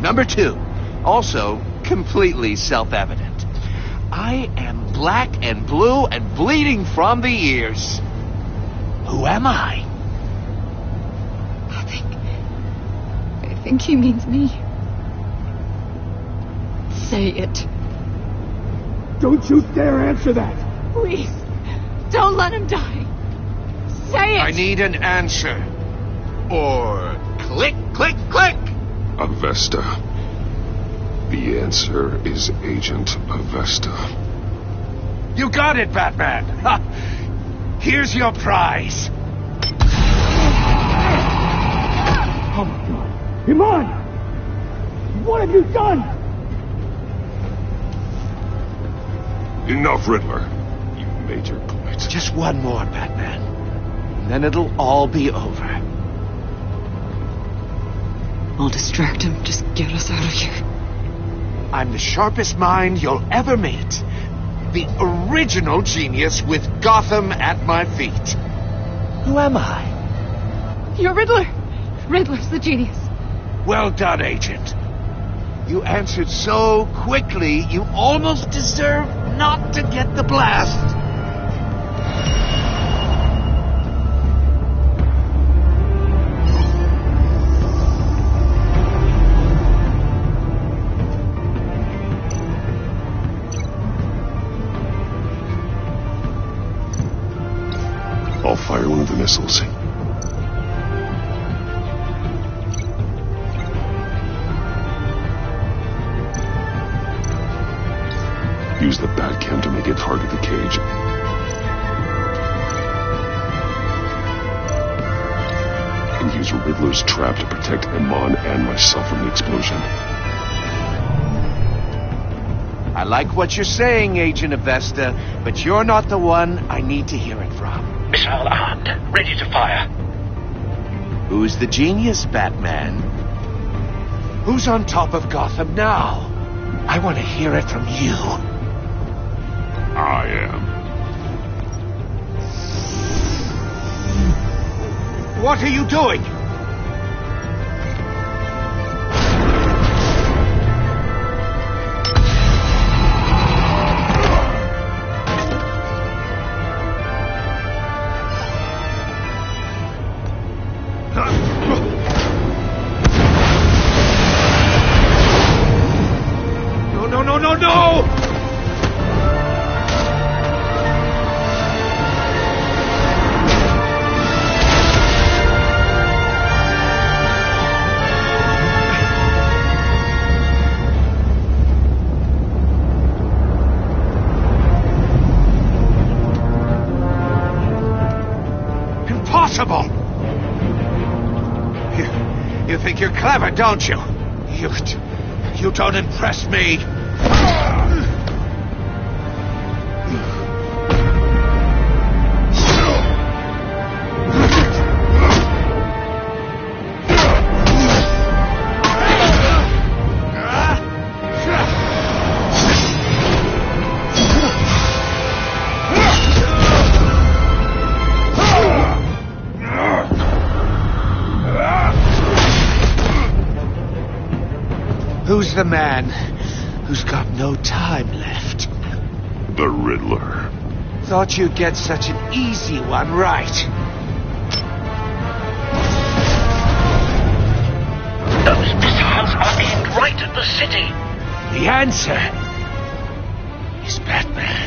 Number 2. Also completely self-evident. I am black and blue and bleeding from the ears. Who am I? I think he means me. Say it. Don't you dare answer that, Please, don't let him die. Say it! I need an answer. Or click, click, click! Avesta. The answer is Agent Avesta. You got it, Batman! Ha. Here's your prize. Oh my God. Iman! What have you done? Enough, Riddler. You made your point. Just one more, Batman. And then it'll all be over. I'll distract him. Just get us out of here. I'm the sharpest mind you'll ever meet. The original genius with Gotham at my feet. Who am I? You're Riddler. Riddler's the genius. Well done, Agent. You answered so quickly, you almost deserve not to get the blast. I'll fire one of the missiles. Use the Batcam to make it target the cage. And use Riddler's trap to protect Iman and myself from the explosion. I like what you're saying, Agent Avesta, but you're not the one I need to hear it from. Missile armed, ready to fire. Who's the genius, Batman? Who's on top of Gotham now? I want to hear it from you. I am. What are you doing? No! Impossible! You think you're clever, don't you? You don't impress me. Who's the man who's got no time left? The Riddler. Thought you'd get such an easy one right. Those missiles are aimed right at the city. The answer is Batman.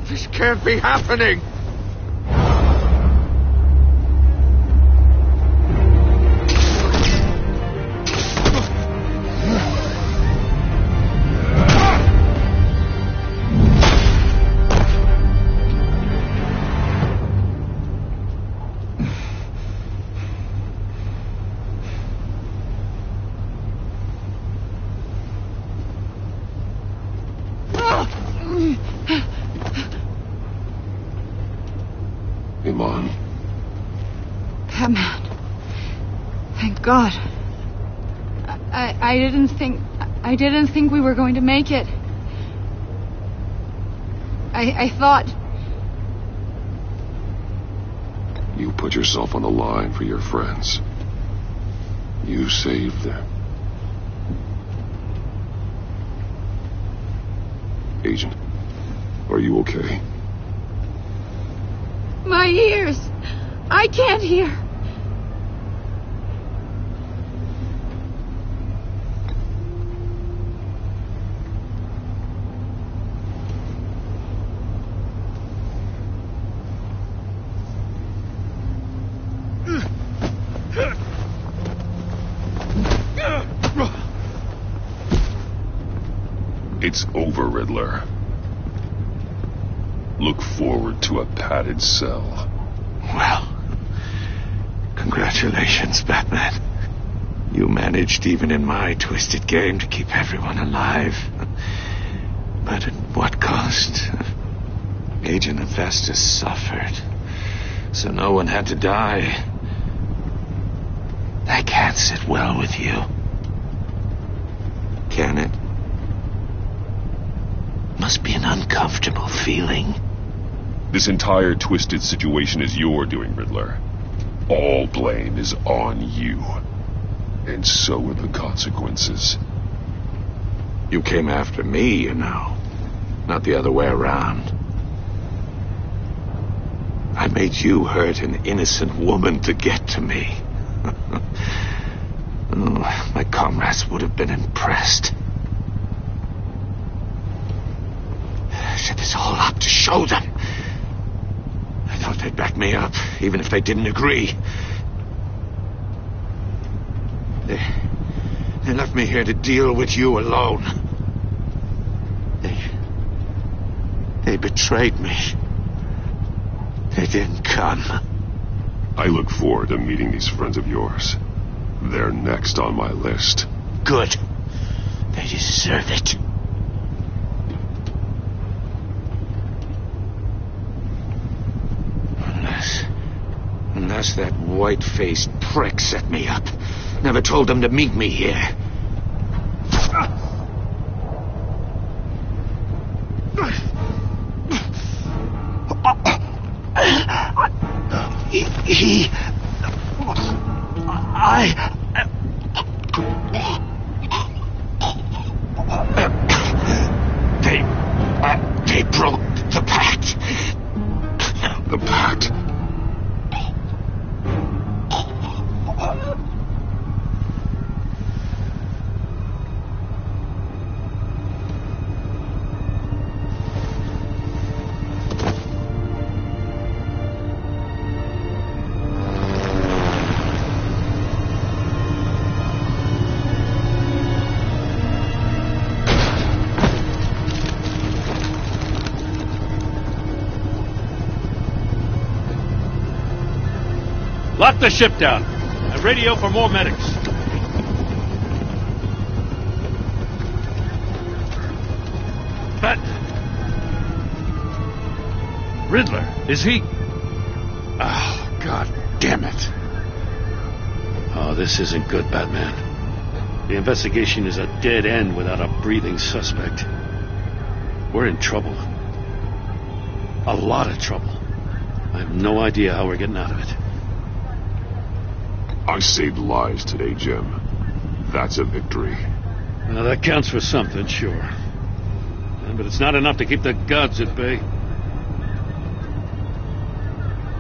This can't be happening! Iman. Batman. Thank God. I didn't think we were going to make it. I thought... You put yourself on the line for your friends. You saved them. Agent, are you okay? My ears! I can't hear. It's over, Riddler. Look forward to a padded cell. Well, congratulations, Batman. You managed, even in my twisted game, to keep everyone alive. But at what cost? Agent Hephaestus suffered, so no one had to die. That can't sit well with you. Can it? Must be an uncomfortable feeling. This entire twisted situation is your doing, Riddler. All blame is on you. And so are the consequences. You came after me, you know. Not the other way around. I made you hurt an innocent woman to get to me. Oh, my comrades would have been impressed. I set this all up to show them. I thought they'd back me up, even if they didn't agree. They left me here to deal with you alone. They betrayed me. They didn't come. I look forward to meeting these friends of yours. They're next on my list. Good. They deserve it. Unless that white-faced prick set me up. Never told them to meet me here. They broke the pact. The pact? Lock the ship down. And radio for more medics. But... Riddler, is he... Oh, God damn it. Oh, this isn't good, Batman. The investigation is a dead end without a breathing suspect. We're in trouble. A lot of trouble. I have no idea how we're getting out of it. I saved lives today, Jim. That's a victory. Now, that counts for something, sure. But it's not enough to keep the gods at bay.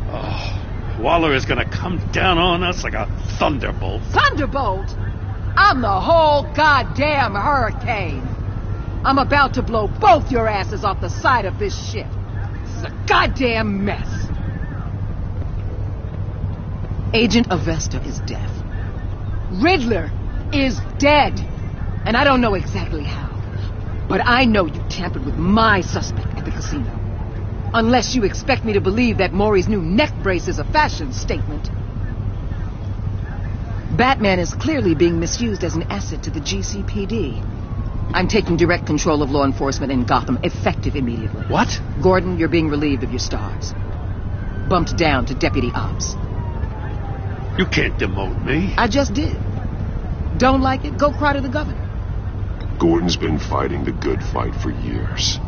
Oh, Waller is gonna come down on us like a thunderbolt. Thunderbolt? I'm the whole goddamn hurricane. I'm about to blow both your asses off the side of this ship. This is a goddamn mess. Agent Avesta is dead. Riddler is dead. And I don't know exactly how. But I know you tampered with my suspect at the casino. Unless you expect me to believe that Maury's new neck brace is a fashion statement. Batman is clearly being misused as an asset to the GCPD. I'm taking direct control of law enforcement in Gotham, effective immediately. What? Gordon, you're being relieved of your stars. bumped down to Deputy Ops. You can't demote me. I just did. Don't like it? Go cry to the governor. Gordon's been fighting the good fight for years.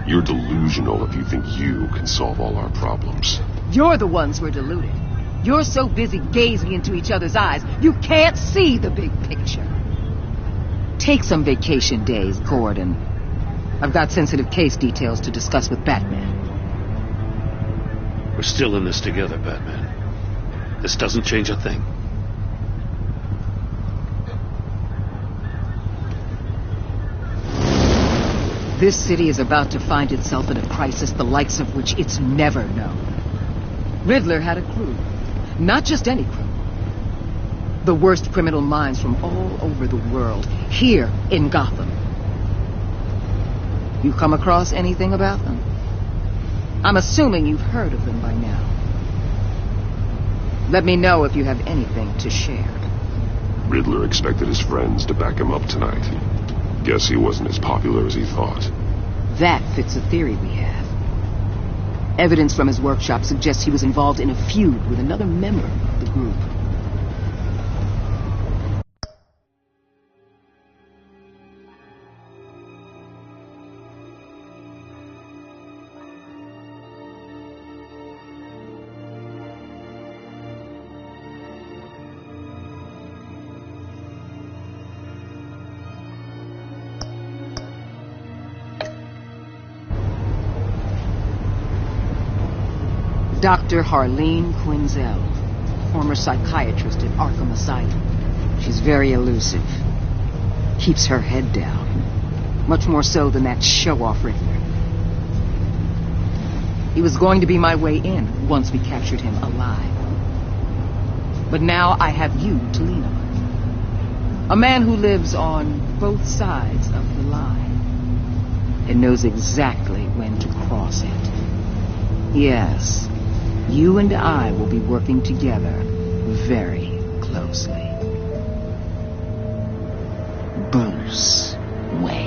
You're delusional if you think you can solve all our problems. You're the ones who are deluded. You're so busy gazing into each other's eyes, you can't see the big picture. Take some vacation days, Gordon. I've got sensitive case details to discuss with Batman. We're still in this together, Batman. This doesn't change a thing. This city is about to find itself in a crisis the likes of which it's never known. Riddler had a crew. Not just any crew. The worst criminal minds from all over the world, here in Gotham. You come across anything about them? I'm assuming you've heard of them by now. Let me know if you have anything to share. Riddler expected his friends to back him up tonight. Guess he wasn't as popular as he thought. That fits a theory we have. Evidence from his workshop suggests he was involved in a feud with another member of the group. Dr. Harleen Quinzel, former psychiatrist at Arkham Asylum. She's very elusive. Keeps her head down. Much more so than that show-off Riddler. He was going to be my way in once we captured him alive. But now I have you to lean on. A man who lives on both sides of the line and knows exactly when to cross it. Yes. You and I will be working together very closely. Bruce Wayne.